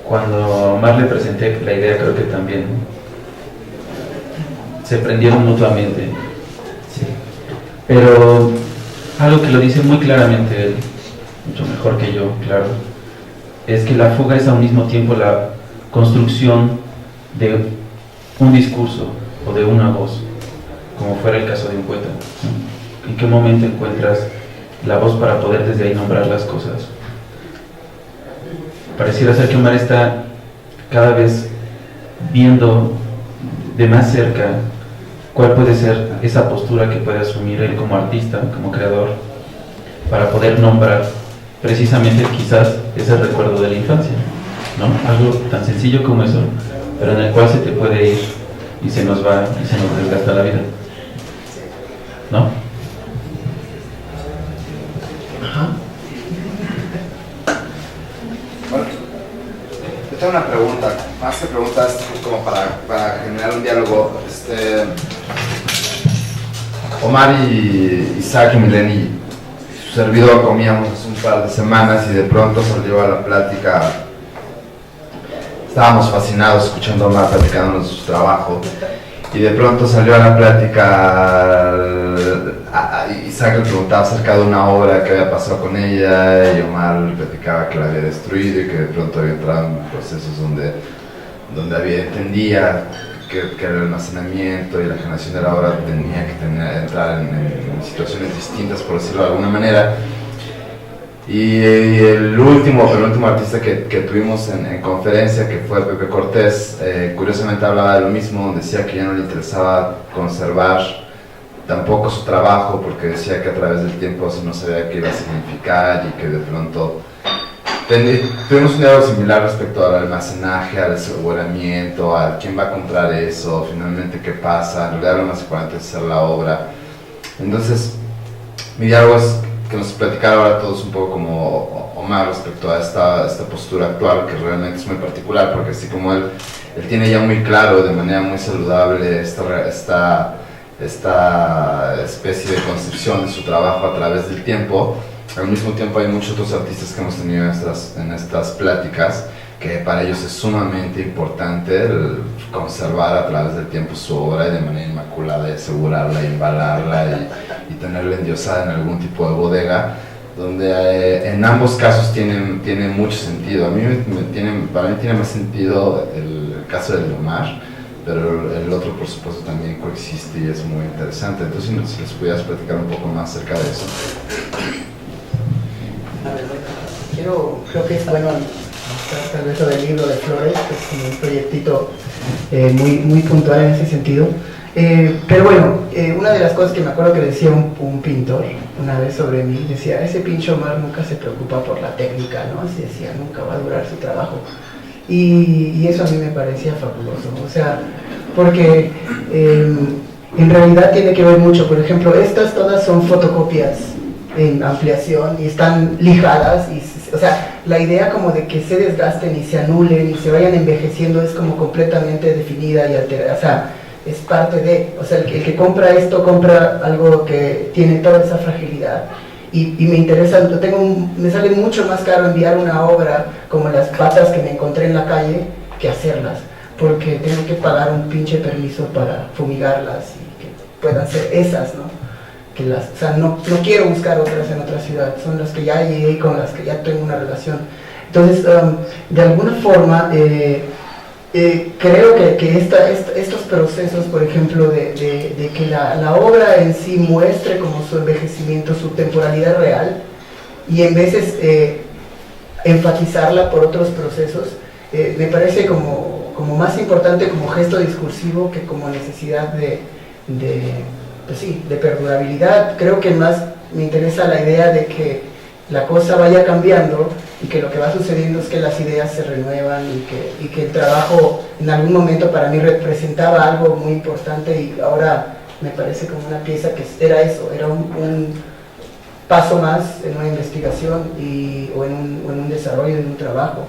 Cuando más le presenté la idea, creo que también se prendieron mutuamente. Sí. Pero algo que lo dice muy claramente él, mucho mejor que yo, claro, es que la fuga es al mismo tiempo la construcción de un discurso o de una voz, como fuera el caso de un poeta. ¿En qué momento encuentras la voz para poder desde ahí nombrar las cosas? Pareciera ser que Omar está cada vez viendo de más cerca cuál puede ser esa postura que puede asumir él como artista, como creador, para poder nombrar precisamente quizás ese recuerdo de la infancia, ¿no? Algo tan sencillo como eso, pero en el cual se te puede ir y se nos va y se nos desgasta la vida, ¿no? Ajá. Bueno, yo tengo una pregunta, más que preguntas como para generar un diálogo. Omar y Isaac y Mileni, su servidor, comíamos hace un par de semanas y de pronto salió a la plática. Estábamos fascinados escuchando a Omar platicándonos de su trabajo, y de pronto salió a la plática, Isaac le preguntaba acerca de una obra que había pasado con ella, y Omar le platicaba que la había destruido y que de pronto había entrado en procesos donde entendía que el almacenamiento y la generación de la obra tenía que entrar en situaciones distintas, por decirlo de alguna manera. Y el último artista que tuvimos en conferencia, que fue Pepe Cortés, curiosamente hablaba de lo mismo. Decía que ya no le interesaba conservar tampoco su trabajo, porque decía que a través del tiempo eso no sabía qué iba a significar, y que de pronto tuvimos un diálogo similar respecto al almacenaje, al aseguramiento, a quién va a comprar eso, finalmente qué pasa. En realidad lo más importante es hacer la obra. Entonces mi diálogo es que nos platicara ahora todos un poco como Omar respecto a esta postura actual, que realmente es muy particular, porque así como él tiene ya muy claro, de manera muy saludable, esta especie de concepción de su trabajo a través del tiempo. Al mismo tiempo hay muchos otros artistas que hemos tenido en estas pláticas, que para ellos es sumamente importante el conservar a través del tiempo su obra, y de manera inmaculada, y asegurarla, y embalarla, y tenerla endiosada en algún tipo de bodega, donde en ambos casos tiene mucho sentido. Para mí tiene más sentido el caso de Omar, pero el otro por supuesto también coexiste y es muy interesante. Entonces, si les pudieras platicar un poco más acerca de eso. A ver, creo que es bueno mostrar tal vez lo del libro de Flores, que es como un proyectito muy puntual en ese sentido. Pero bueno, una de las cosas que me acuerdo que decía un pintor una vez sobre mí, decía, ese pinche Omar nunca se preocupa por la técnica, ¿no? Así decía, nunca va a durar su trabajo. Y eso a mí me parecía fabuloso, o sea, porque en realidad tiene que ver mucho. Por ejemplo, estas todas son fotocopias en ampliación y están lijadas, o sea, la idea como de que se desgasten y se anulen y se vayan envejeciendo es como completamente definida y alterada, o sea, es parte de, o sea, el que compra esto compra algo que tiene toda esa fragilidad. Y me interesa, me sale mucho más caro enviar una obra como las patas que me encontré en la calle que hacerlas, porque tengo que pagar un pinche permiso para fumigarlas y que puedan ser esas, ¿no? O sea, no quiero buscar otras en otra ciudad, son las que ya llegué y con las que ya tengo una relación. Entonces, de alguna forma, creo que estos procesos, por ejemplo, de que la obra en sí muestre como su envejecimiento, su temporalidad real, y en veces enfatizarla por otros procesos, me parece como más importante como gesto discursivo que como necesidad pues sí, de perdurabilidad. Creo que más me interesa la idea de que la cosa vaya cambiando y que lo que va sucediendo es que las ideas se renuevan y que el trabajo en algún momento para mí representaba algo muy importante y ahora me parece como una pieza que era eso, era un paso más en una investigación o en un desarrollo de un trabajo,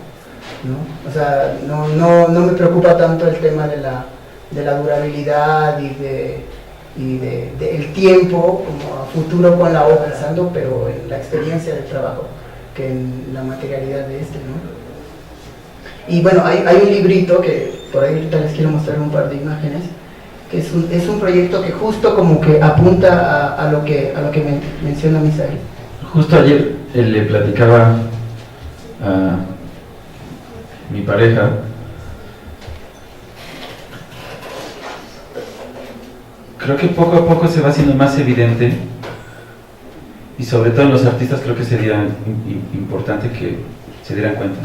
¿no? O sea, no me preocupa tanto el tema de la durabilidad y del tiempo como a futuro con la obra, pero en la experiencia del trabajo que en la materialidad de ¿no? Y bueno, hay un librito que por ahí ahorita les quiero mostrar un par de imágenes, que es un proyecto que justo como que apunta a lo que menciona Misael. Justo ayer le platicaba a mi pareja creo que poco a poco se va haciendo más evidente, y sobre todo en los artistas creo que sería importante que se dieran cuenta.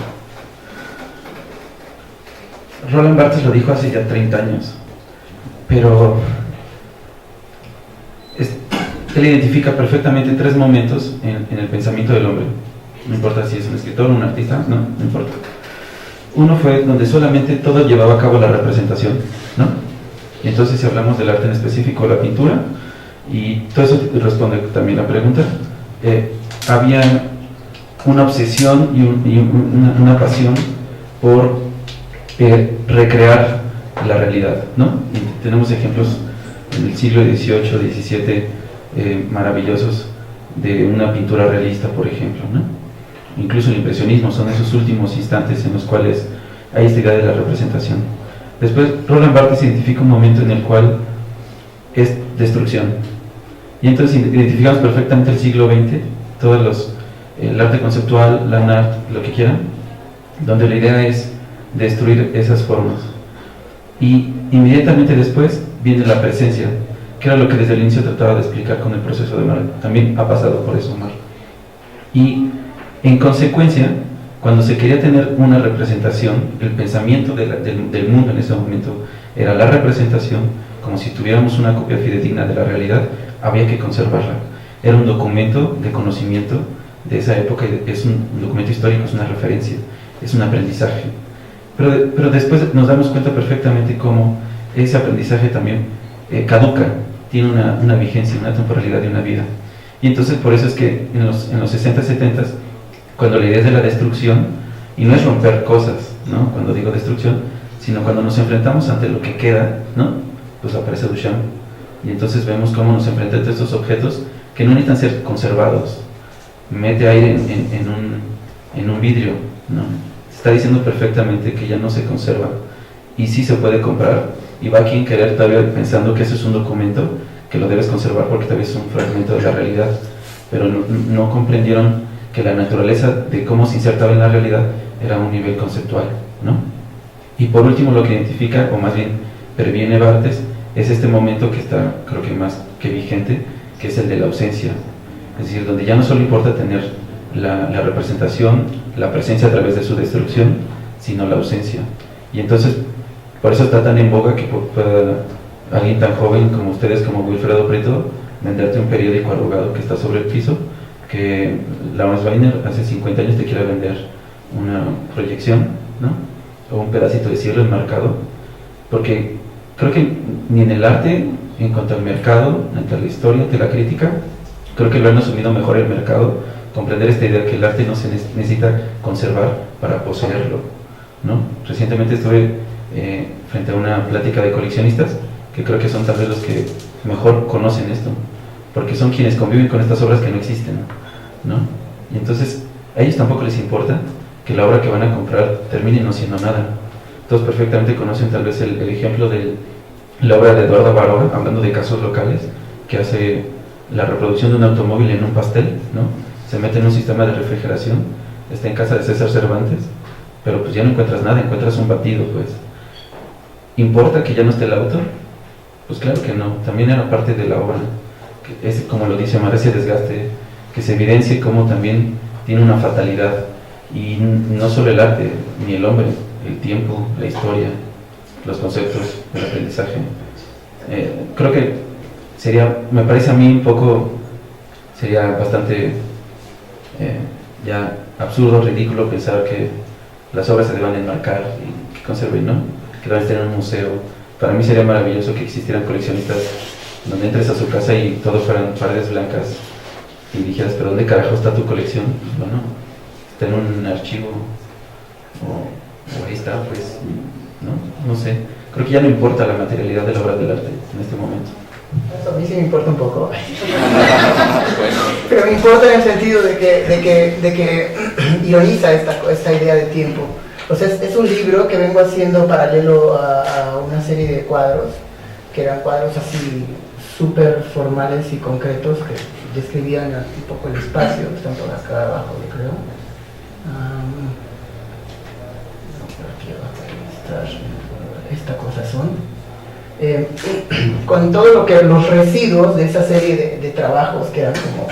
Roland Barthes lo dijo hace ya 30 años, pero él identifica perfectamente 3 momentos en el pensamiento del hombre. No importa si es un escritor o un artista, no importa. Uno fue donde solamente todo llevaba a cabo la representación, ¿no? Y entonces, si hablamos del arte en específico, la pintura, y todo eso responde también la pregunta, había una obsesión y una pasión por recrear la realidad, ¿no? Y tenemos ejemplos en el siglo XVIII, XVII, maravillosos de una pintura realista, por ejemplo, ¿no? Incluso el impresionismo son esos últimos instantes en los cuales hay esta idea de la representación. Después, Roland Barthes identifica un momento en el cual es destrucción. Y entonces identificamos perfectamente el siglo XX, el arte conceptual, land art, lo que quieran, donde la idea es destruir esas formas. Y inmediatamente después viene la presencia, que era lo que desde el inicio trataba de explicar con el proceso de Omar. También ha pasado por eso Omar. Y en consecuencia, cuando se quería tener una representación, el pensamiento del mundo en ese momento era la representación, como si tuviéramos una copia fidedigna de la realidad, había que conservarla. Era un documento de conocimiento de esa época, es un documento histórico, es una referencia, es un aprendizaje. Pero después nos damos cuenta perfectamente cómo ese aprendizaje también caduca, tiene una vigencia, una temporalidad de una vida. Y entonces por eso es que en los 60, 70, cuando la idea es de la destrucción, y no es romper cosas, ¿no? Cuando digo destrucción, sino cuando nos enfrentamos ante lo que queda, ¿no? Pues aparece Duchamp, y entonces vemos cómo nos enfrentamos a estos objetos que no necesitan ser conservados. Mete aire en un vidrio, ¿no? Está diciendo perfectamente que ya no se conserva, y sí se puede comprar, y va quien querer todavía pensando que eso es un documento que lo debes conservar porque tal vez es un fragmento de la realidad, pero no comprendieron que la naturaleza de cómo se insertaba en la realidad era un nivel conceptual, ¿no? Y por último, lo que identifica, o más bien previene Barthes es este momento que está, creo que más que vigente, que es el de la ausencia. Es decir, donde ya no solo importa tener la representación, la presencia a través de su destrucción, sino la ausencia. Y entonces, por eso está tan en boga que pueda alguien tan joven como ustedes, como Wilfredo Prieto, venderte un periódico arrugado que está sobre el piso, que Lawrence Weiner hace 50 años te quiere vender una proyección, ¿no? O un pedacito de cielo enmarcado, porque creo que ni en el arte, en cuanto al mercado, ante la historia, ante la crítica, creo que lo han asumido mejor el mercado, comprender esta idea que el arte no se necesita conservar para poseerlo, ¿no? Recientemente estuve frente a una plática de coleccionistas, que creo que son tal vez los que mejor conocen esto, porque son quienes conviven con estas obras que no existen, ¿no? Y entonces a ellos tampoco les importa que la obra que van a comprar termine no siendo nada. Todos perfectamente conocen tal vez el ejemplo de la obra de Eduardo Baroa, hablando de casos locales, que hace la reproducción de un automóvil en un pastel, ¿no? Se mete en un sistema de refrigeración, está en casa de César Cervantes, pero pues ya no encuentras nada, encuentras un batido, pues. ¿Importa que ya no esté el autor? Pues claro que no, también era parte de la obra, que es, como lo dice Omar, ese desgaste, que se evidencie como también tiene una fatalidad, y no solo el arte, ni el hombre, el tiempo, la historia, los conceptos, el aprendizaje. Creo que me parece a mí un poco, sería bastante ya absurdo, ridículo pensar que las obras se deban enmarcar y que conserven, ¿no? Que deban estar en un museo. Para mí sería maravilloso que existieran coleccionistas donde entres a su casa y todo fueran paredes blancas y dijeras, pero ¿dónde carajo está tu colección? Bueno, está en un archivo o ahí está, pues, no sé. Creo que ya no importa la materialidad de la obra del arte en este momento. Eso a mí sí me importa un poco. Pero me importa en el sentido de que ironiza esta idea de tiempo. O sea, es un libro que vengo haciendo paralelo a una serie de cuadros, que eran cuadros así súper formales y concretos, que describían un poco el espacio, que están por acá abajo, yo creo. Por aquí abajo, esta cosa son. Con todo lo que los residuos de esa serie de trabajos que eran como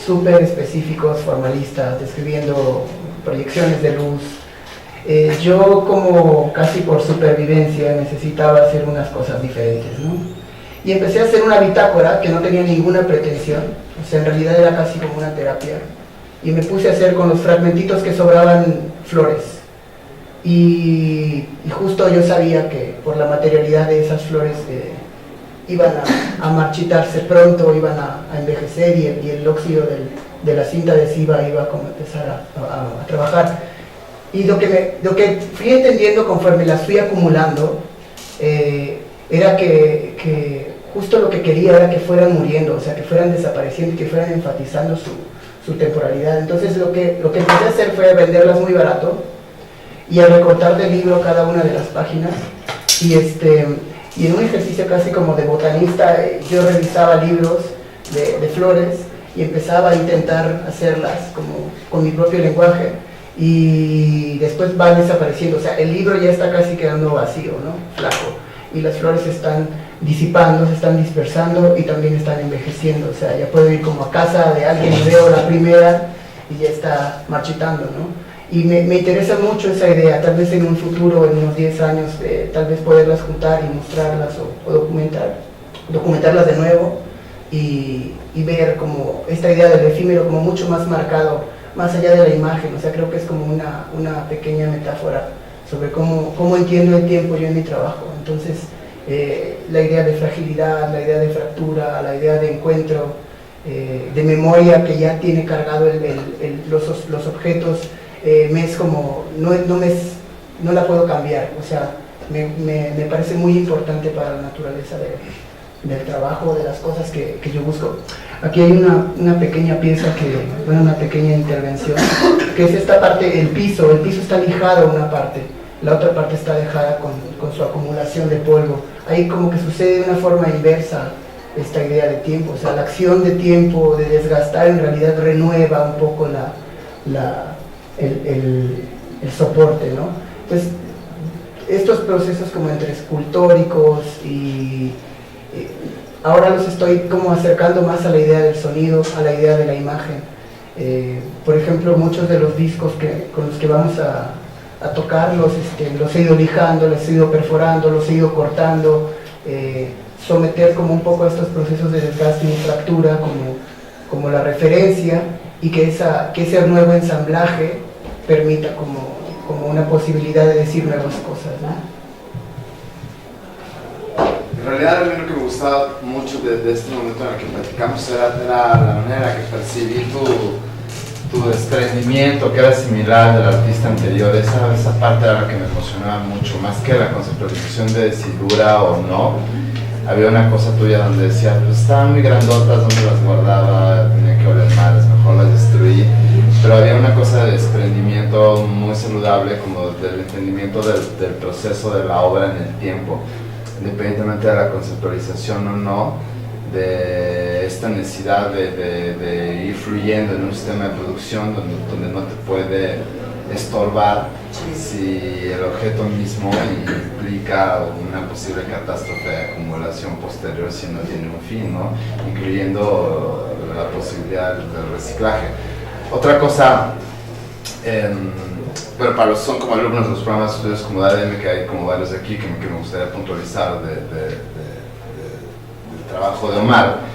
súper específicos, formalistas, describiendo proyecciones de luz, yo como casi por supervivencia necesitaba hacer unas cosas diferentes, ¿no? Y empecé a hacer una bitácora que no tenía ninguna pretensión, o sea, en realidad era casi como una terapia, y me puse a hacer con los fragmentitos que sobraban flores. Y justo yo sabía que por la materialidad de esas flores iban a marchitarse pronto, iban a envejecer, y el óxido de la cinta adhesiva iba como a empezar a trabajar. Y lo que fui entendiendo conforme las fui acumulando era que justo lo que quería era que fueran muriendo, o sea, que fueran desapareciendo y que fueran enfatizando su temporalidad. Entonces lo que empecé a hacer fue venderlas muy barato y a recortar del libro cada una de las páginas, y en un ejercicio casi como de botanista, yo revisaba libros de flores y empezaba a intentar hacerlas como con mi propio lenguaje, y después van desapareciendo, o sea, el libro ya está casi quedando vacío, ¿no? Flaco, y las flores se están disipando, se están dispersando y también están envejeciendo, o sea, ya puedo ir como a casa de alguien y veo la primera y ya está marchitando, ¿no? Y me interesa mucho esa idea, tal vez en un futuro, en unos 10 años, tal vez poderlas juntar y mostrarlas o documentarlas de nuevo, y ver como esta idea del efímero como mucho más marcado, más allá de la imagen. O sea, creo que es como una pequeña metáfora sobre cómo entiendo el tiempo yo en mi trabajo. Entonces, la idea de fragilidad, la idea de fractura, la idea de encuentro, de memoria que ya tiene cargado los objetos, me es como, no la puedo cambiar, o sea, me parece muy importante para la naturaleza del trabajo, de las cosas que yo busco. Aquí hay una pequeña pieza, una pequeña intervención, que es esta parte, el piso está lijado una parte, la otra parte está dejada con su acumulación de polvo. Ahí como que sucede de una forma inversa esta idea de tiempo, o sea, la acción de tiempo, de desgastar, en realidad renueva un poco el soporte, ¿no? Entonces, estos procesos como entre escultóricos y ahora los estoy como acercando más a la idea del sonido, a la idea de la imagen. Por ejemplo, muchos de los discos con los que vamos a tocarlos, los he ido lijando, los he ido perforando, los he ido cortando, someter como un poco a estos procesos de desgaste y fractura como la referencia, y que ese nuevo ensamblaje permita como una posibilidad de decir nuevas cosas, ¿no? En realidad a mí lo que me gustaba mucho de este momento en el que platicamos era la manera que percibí tu desprendimiento, que era similar del artista anterior. Esa parte era la que me emocionaba mucho, más que la conceptualización de si dura o no. Había una cosa tuya donde decía, pues estaban muy grandotas, donde las guardaba, tenía que oler mal, mejor las destruí. Pero había una cosa de desprendimiento muy saludable, como del entendimiento del proceso de la obra en el tiempo, independientemente de la conceptualización o no, de esta necesidad de ir fluyendo en un sistema de producción donde no te puede estorbar si el objeto mismo implica una posible catástrofe de acumulación posterior si no tiene un fin, ¿no? Incluyendo la posibilidad del reciclaje. Otra cosa, bueno, para los que son como alumnos de los programas de estudios como ADM, que hay como varios de aquí que me gustaría puntualizar del trabajo de Omar,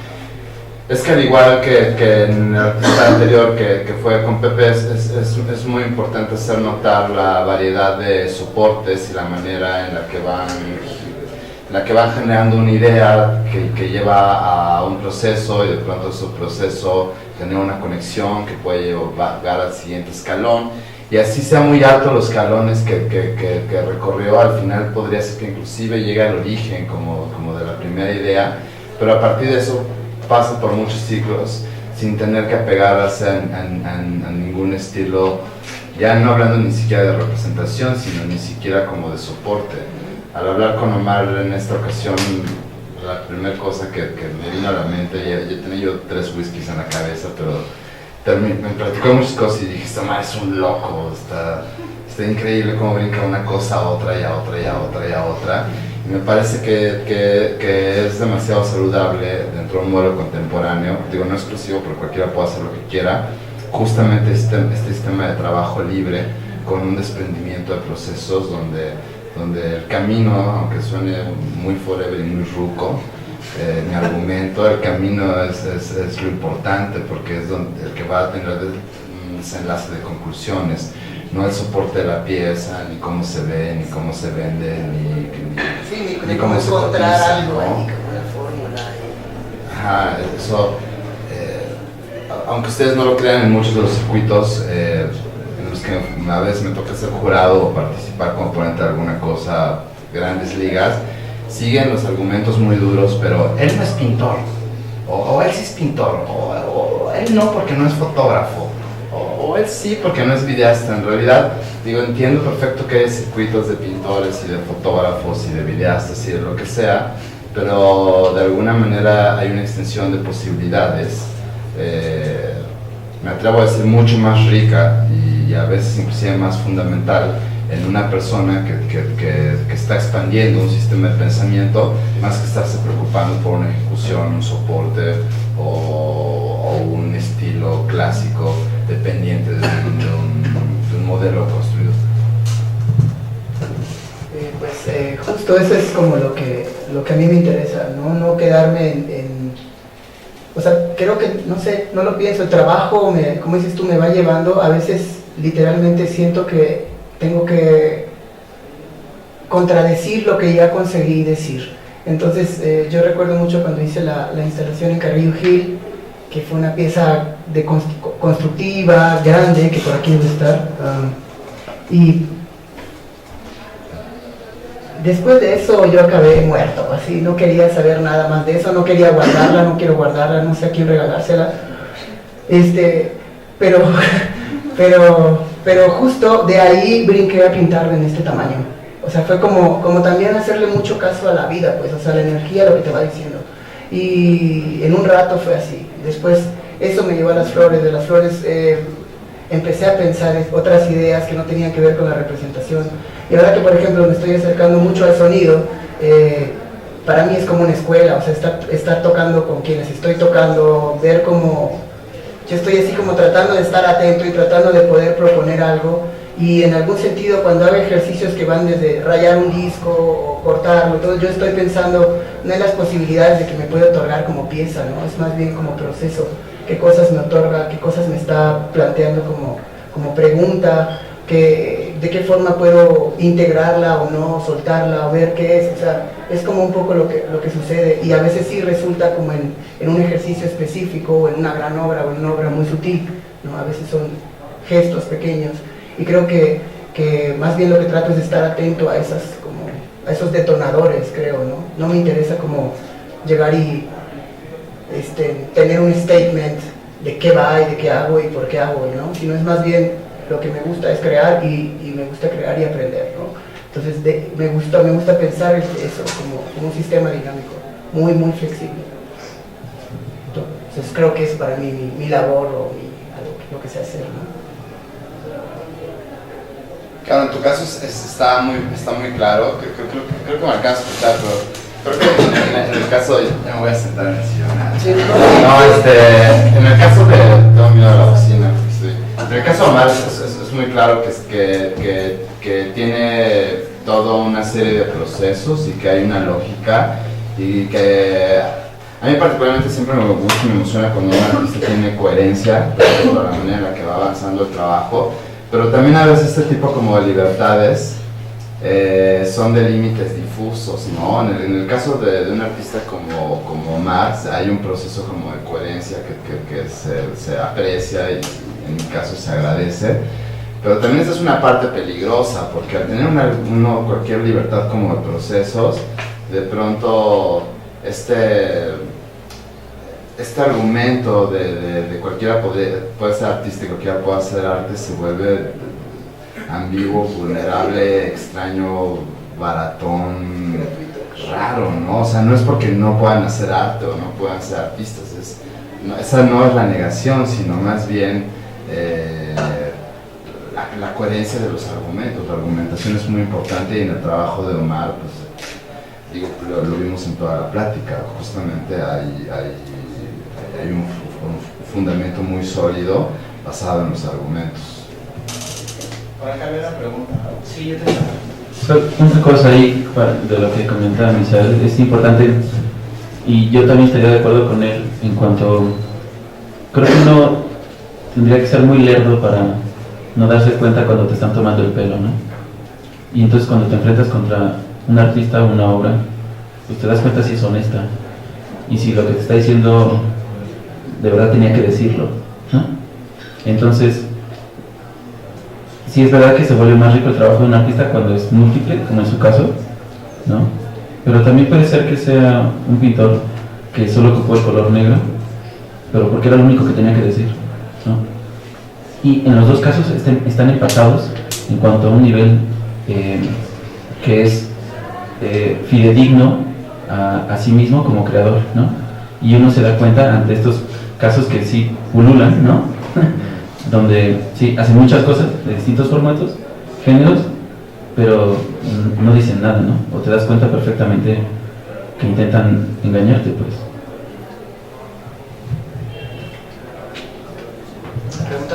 es que al igual que en el artista anterior que fue con Pepe, es muy importante hacer notar la variedad de soportes y la manera en la que van generando una idea que lleva a un proceso, y de pronto su proceso tener una conexión que puede llegar al siguiente escalón, y así sea muy alto los escalones que recorrió, al final podría ser que inclusive llegue al origen como de la primera idea, pero a partir de eso pasa por muchos ciclos sin tener que apegarse a ningún estilo, ya no hablando ni siquiera de representación, sino ni siquiera como de soporte. Al hablar con Omar en esta ocasión, la primera cosa que me vino a la mente, ya tenía yo 3 whiskies en la cabeza, pero me platicó muchas cosas y dije, Omar es un loco, está increíble cómo brinca una cosa a otra y a otra y a otra y a otra. Y me parece que es demasiado saludable dentro de un modelo contemporáneo, digo, no exclusivo, pero cualquiera puede hacer lo que quiera, justamente este sistema de trabajo libre con un desprendimiento de procesos donde el camino, aunque suene muy forever y muy ruco, mi argumento, el camino es lo importante, porque es el que va a tener un desenlace de conclusiones, no el soporte de la pieza, ni cómo se ve, ni cómo se vende, ni cómo se cotiza, algo, ¿no? ahí, como la fórmula. Ajá, eso, aunque ustedes no lo crean, en muchos de los circuitos en los que a veces me toca ser jurado o participar como ponente de alguna cosa, grandes ligas, siguen los argumentos muy duros, pero él no es pintor, o él sí es pintor, o él no porque no es fotógrafo, o él sí porque no es videasta. En realidad, digo, entiendo perfecto que hay circuitos de pintores y de fotógrafos y de videastas y de lo que sea, pero de alguna manera hay una extensión de posibilidades, me atrevo a decir mucho más rica y a veces inclusive más fundamental en una persona que está expandiendo un sistema de pensamiento, más que estarse preocupando por una ejecución, un soporte o un estilo clásico dependiente de un modelo construido. Pues justo eso es como lo que a mí me interesa, no quedarme o sea, creo que, no sé, no lo pienso, el trabajo, como dices tú, me va llevando, a veces literalmente siento que tengo que contradecir lo que ya conseguí decir. Entonces yo recuerdo mucho cuando hice la instalación en Carrillo Gil, que fue una pieza constructiva, grande, que por aquí debe estar, y después de eso yo acabé muerto, así, no quería saber nada más de eso, no quería guardarla, no quiero guardarla, no sé a quién regalársela, pero justo de ahí brinqué a pintarla en este tamaño. O sea, fue como también hacerle mucho caso a la vida, pues, o sea, la energía, lo que te va diciendo. Y en un rato fue así. Después eso me llevó a las flores, de las flores empecé a pensar otras ideas que no tenían que ver con la representación. Y ahora que, por ejemplo, me estoy acercando mucho al sonido, para mí es como una escuela, o sea, estar tocando con quienes estoy tocando, ver cómo yo estoy así como tratando de estar atento y tratando de poder proponer algo, y en algún sentido cuando hago ejercicios que van desde rayar un disco o cortarlo, todo, yo estoy pensando no en las posibilidades de que me puede otorgar como pieza, ¿no? Es más bien como proceso, qué cosas me otorga, qué cosas me está planteando como pregunta, de qué forma puedo integrarla o no, soltarla, o ver qué es, o sea, es como un poco lo que sucede, y a veces sí resulta como en un ejercicio específico, o en una gran obra, o en una obra muy sutil, ¿no? A veces son gestos pequeños, y creo que más bien lo que trato es de estar atento a esos detonadores, creo, ¿no? No me interesa como llegar y tener un statement de qué va y de qué hago y por qué hago, ¿no? Sino es más bien lo que me gusta es crear y me gusta crear y aprender, ¿no? Entonces me gusta pensar eso como un sistema dinámico, muy, muy flexible. Entonces creo que es para mí mi labor o lo que sé hacer, ¿no? Claro, en tu caso está muy claro, creo que me alcanza a escuchar, pero creo que en el caso, ya me voy a sentar en el sillón. Sí, en el caso de, tengo miedo a la bocina, en el caso de Omar es muy claro que tiene toda una serie de procesos y que hay una lógica, y que a mí particularmente siempre me gusta y me emociona cuando un artista tiene coherencia respecto a la manera en la que va avanzando el trabajo, pero también a veces este tipo como de libertades son de límites difusos, ¿no? En el caso de un artista como Omar hay un proceso como de coherencia que se aprecia y en mi caso se agradece, pero también esa es una parte peligrosa, porque al tener cualquier libertad como de procesos, de pronto este argumento de cualquiera puede ser artista y cualquiera puede hacer arte se vuelve ambiguo, vulnerable, extraño, baratón, raro, ¿no? O sea, no es porque no puedan hacer arte o no puedan ser artistas, esa no es la negación, sino más bien la coherencia de los argumentos. La argumentación es muy importante, y en el trabajo de Omar, pues, lo vimos en toda la plática, justamente hay un fundamento muy sólido basado en los argumentos. Para acá la pregunta. Sí, yo tengo una cosa ahí de lo que comentaba Misael, es importante, y yo también estaría de acuerdo con él en cuanto, creo que uno tendría que ser muy lerdo para no darse cuenta cuando te están tomando el pelo, ¿no? Y entonces cuando te enfrentas contra un artista o una obra, pues te das cuenta si es honesta y si lo que te está diciendo de verdad tenía que decirlo, ¿no? Entonces, sí es verdad que se vuelve más rico el trabajo de un artista cuando es múltiple, como en su caso, ¿no? Pero también puede ser que sea un pintor que solo ocupó el color negro, pero porque era lo único que tenía que decir, ¿no? Y en los dos casos están empatados en cuanto a un nivel que es fidedigno a sí mismo como creador, ¿no? Y uno se da cuenta ante estos casos que sí pululan, ¿no? Donde sí hacen muchas cosas de distintos formatos, géneros, pero no dicen nada, ¿no? O te das cuenta perfectamente que intentan engañarte, pues. ¿Pregunta?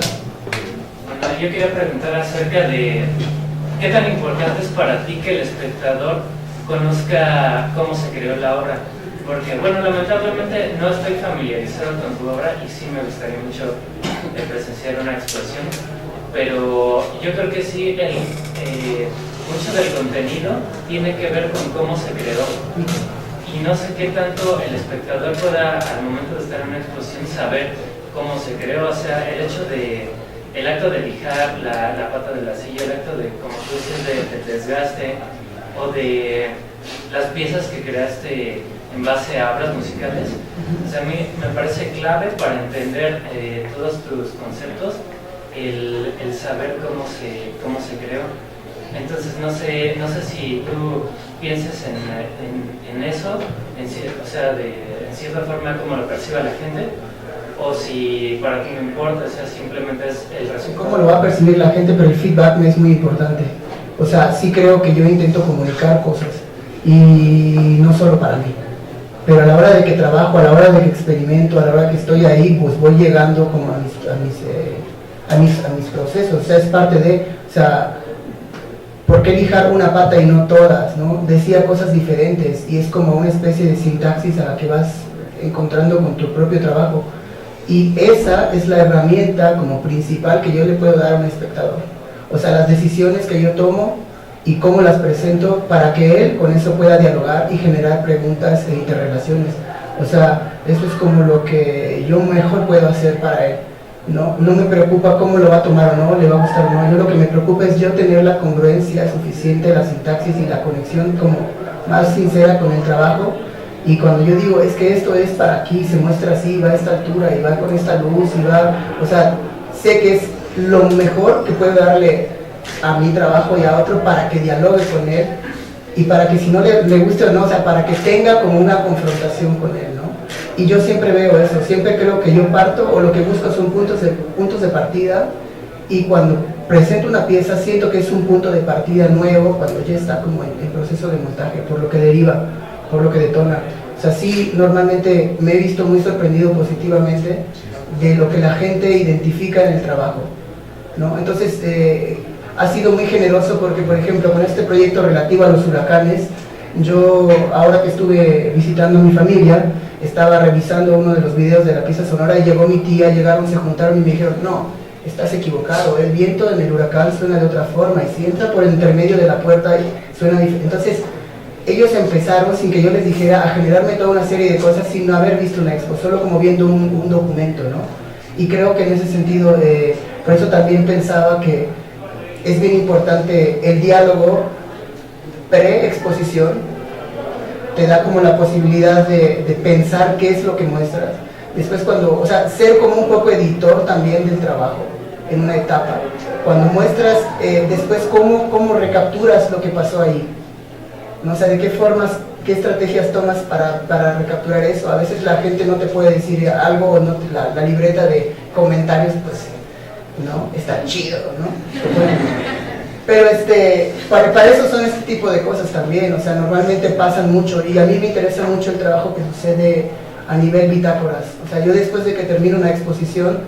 Bueno, yo quería preguntar acerca de qué tan importante es para ti que el espectador conozca cómo se creó la obra. Porque, bueno, lamentablemente no estoy familiarizado con tu obra y sí me gustaría mucho presenciar una exposición, pero yo creo que sí, mucho del contenido tiene que ver con cómo se creó. Y no sé qué tanto el espectador pueda, al momento de estar en una exposición, saber cómo se creó. O sea, el acto de lijar la pata de la silla, el acto de, como tú dices, del desgaste, o de las piezas que creaste en base a obras musicales. O sea, a mí me parece clave para entender todos tus conceptos, el saber cómo se creó. Entonces no sé si tú pienses en eso, o sea, en cierta forma como lo perciba la gente, o si para ti no importa, o sea, simplemente es el resultado. Cómo lo va a percibir la gente, pero el feedback me es muy importante. O sea, sí creo que yo intento comunicar cosas, y no solo para mí, pero a la hora de que trabajo, a la hora de que experimento, a la hora de que estoy ahí, pues voy llegando como a mis procesos. O sea, es parte de, o sea, ¿por qué lijar una pata y no todas, no? Decía cosas diferentes, y es como una especie de sintaxis a la que vas encontrando con tu propio trabajo, y esa es la herramienta como principal que yo le puedo dar a un espectador. O sea, las decisiones que yo tomo y cómo las presento para que él con eso pueda dialogar y generar preguntas e interrelaciones. O sea, eso es como lo que yo mejor puedo hacer para él. No me preocupa cómo lo va a tomar o no, le va a gustar o no. Yo lo que me preocupa es yo tener la congruencia suficiente, la sintaxis y la conexión como más sincera con el trabajo. Y cuando yo digo, es que esto es para aquí, se muestra así, va a esta altura y va con esta luz y va... O sea, sé que es lo mejor que puedo darle a mi trabajo y a otro para que dialogue con él y para que si no le guste o no, o sea, para que tenga como una confrontación con él, ¿no? Y yo siempre veo eso, siempre creo que yo parto o lo que busco son puntos de partida, y cuando presento una pieza siento que es un punto de partida nuevo cuando ya está como en proceso de montaje, por lo que deriva, por lo que detona. O sea, sí, normalmente me he visto muy sorprendido positivamente de lo que la gente identifica en el trabajo, ¿no? Entonces, ha sido muy generoso porque, por ejemplo, con este proyecto relativo a los huracanes, yo, ahora que estuve visitando a mi familia, estaba revisando uno de los videos de la pieza sonora y llegó mi tía, llegaron, se juntaron y me dijeron, no, estás equivocado, el viento en el huracán suena de otra forma, y si entra por el intermedio de la puerta suena diferente. Entonces, ellos empezaron, sin que yo les dijera, a generarme toda una serie de cosas sin no haber visto una expo, solo como viendo un documento, ¿no? Y creo que en ese sentido, por eso también pensaba que es bien importante el diálogo pre-exposición, te da como la posibilidad de pensar qué es lo que muestras. Después cuando, o sea, ser como un poco editor también del trabajo en una etapa. Cuando muestras, después cómo recapturas lo que pasó ahí. ¿No? O sea, de qué formas, qué estrategias tomas para recapturar eso. A veces la gente no te puede decir algo, o no la libreta de comentarios, pues, ¿no? Está chido, ¿no? Pero para eso son este tipo de cosas también. O sea, normalmente pasan mucho, y a mí me interesa mucho el trabajo que sucede a nivel bitácoras. O sea, yo después de que termino una exposición,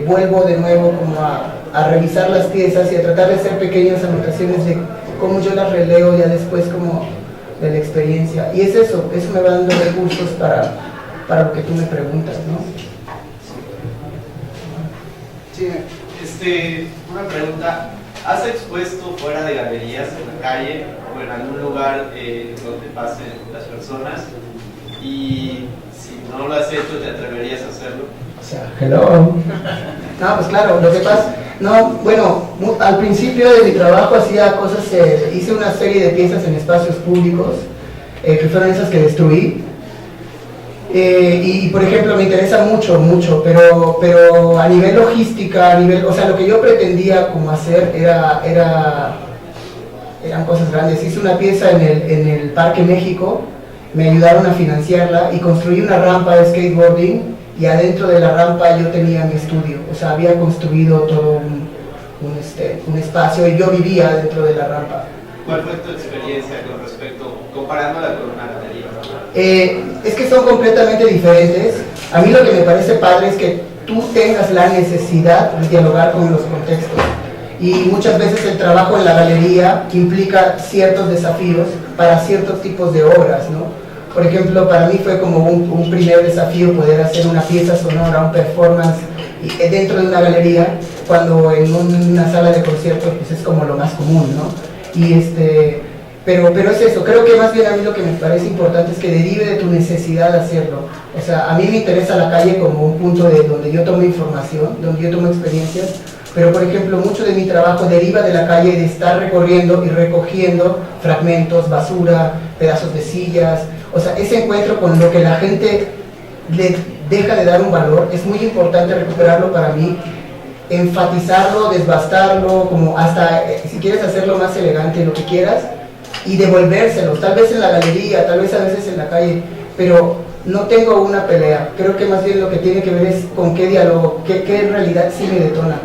vuelvo de nuevo como a revisar las piezas y a tratar de hacer pequeñas anotaciones de cómo yo las releo ya después como de la experiencia. Y es eso me va dando recursos para lo que tú me preguntas, ¿no? Sí, una pregunta. ¿Has expuesto fuera de galerías, en la calle o en algún lugar donde pasen las personas? Y si no lo has hecho, ¿te atreverías a hacerlo? O sea, hello. No, pues claro, lo que pasa, no, bueno, al principio de mi trabajo hacía cosas, hice una serie de piezas en espacios públicos, que fueron esas que destruí, y por ejemplo me interesa mucho, pero a nivel logística, o sea, lo que yo pretendía como hacer eran cosas grandes. Hice una pieza en el Parque México, me ayudaron a financiarla y construí una rampa de skateboarding, y adentro de la rampa yo tenía mi estudio. O sea, había construido todo un espacio y yo vivía dentro de la rampa. ¿Cuál fue tu experiencia con respecto, comparándola con una galería? Es que son completamente diferentes. A mí lo que me parece padre es que tú tengas la necesidad de dialogar con los contextos. Y muchas veces el trabajo en la galería implica ciertos desafíos para ciertos tipos de obras, ¿no? Por ejemplo, para mí fue como un primer desafío poder hacer una pieza sonora, un performance dentro de una galería, cuando en una sala de conciertos pues es como lo más común, ¿no? Pero es eso, creo que más bien a mí lo que me parece importante es que derive de tu necesidad de hacerlo. O sea, a mí me interesa la calle como un punto de donde yo tomo información, donde yo tomo experiencias, pero por ejemplo mucho de mi trabajo deriva de la calle, de estar recorriendo y recogiendo fragmentos, basura, pedazos de sillas. O sea, ese encuentro con lo que la gente le deja de dar un valor es muy importante recuperarlo para mí, enfatizarlo, desbastarlo, como hasta si quieres hacerlo más elegante, lo que quieras, y devolvérselos, tal vez en la galería, tal vez a veces en la calle, pero no tengo una pelea, creo que más bien lo que tiene que ver es con qué diálogo, qué en realidad sí me detona.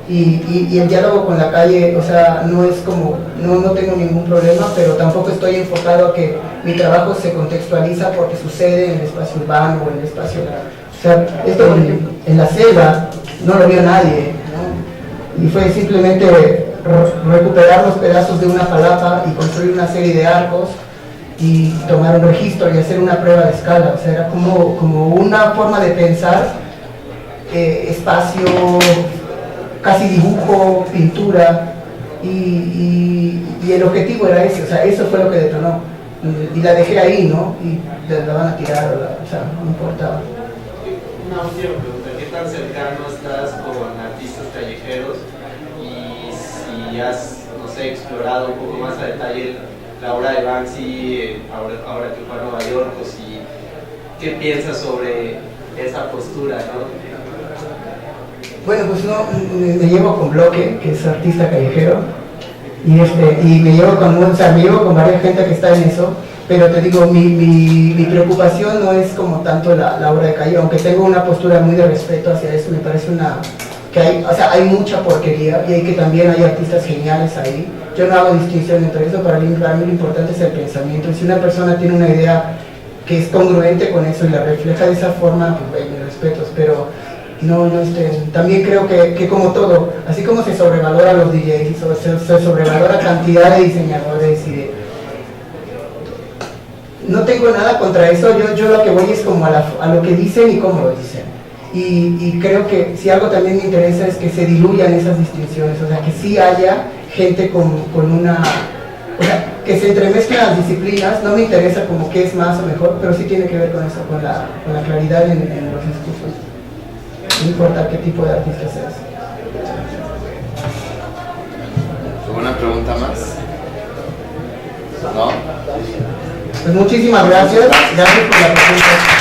Y el diálogo con la calle, o sea, no es como, no tengo ningún problema, pero tampoco estoy enfocado a que mi trabajo se contextualiza porque sucede en el espacio urbano o en el espacio... O sea, esto por ejemplo, en la selva no lo vio nadie, ¿no? Y fue simplemente recuperar los pedazos de una palapa y construir una serie de arcos y tomar un registro y hacer una prueba de escala. O sea, era como una forma de pensar espacio, casi dibujo, pintura, y el objetivo era ese, o sea, eso fue lo que detonó. Y la dejé ahí, ¿no? Y la van a tirar, o sea, no importaba. Una última pregunta, ¿qué tan cercano estás con artistas callejeros? Y si has, no sé, explorado un poco más a detalle la obra de Banksy, ahora que fue a Nueva York, o si, ¿qué piensas sobre esa postura, no? Bueno, pues no, me llevo con Bloque, que es artista callejero, y me llevo con varias gente que está en eso, pero te digo, mi preocupación no es como tanto la obra de calle, aunque tengo una postura muy de respeto hacia eso, me parece que hay mucha porquería y también hay artistas geniales ahí. Yo no hago distinción entre eso, para mí lo importante es el pensamiento, y si una persona tiene una idea que es congruente con eso y la refleja de esa forma, pues mis respetos, pero también creo que como todo, así como se sobrevalora a los DJs, se sobrevalora cantidad de diseñadores no tengo nada contra eso, yo lo que voy es como a lo que dicen y cómo lo dicen. Y creo que si algo también me interesa es que se diluyan esas distinciones, o sea, que sí haya gente con una... O sea, que se entremezclen las disciplinas, no me interesa como qué es más o mejor, pero sí tiene que ver con eso, con la claridad en los discursos. No importa qué tipo de artista seas. ¿Alguna pregunta más? ¿No? Pues muchísimas gracias por la pregunta.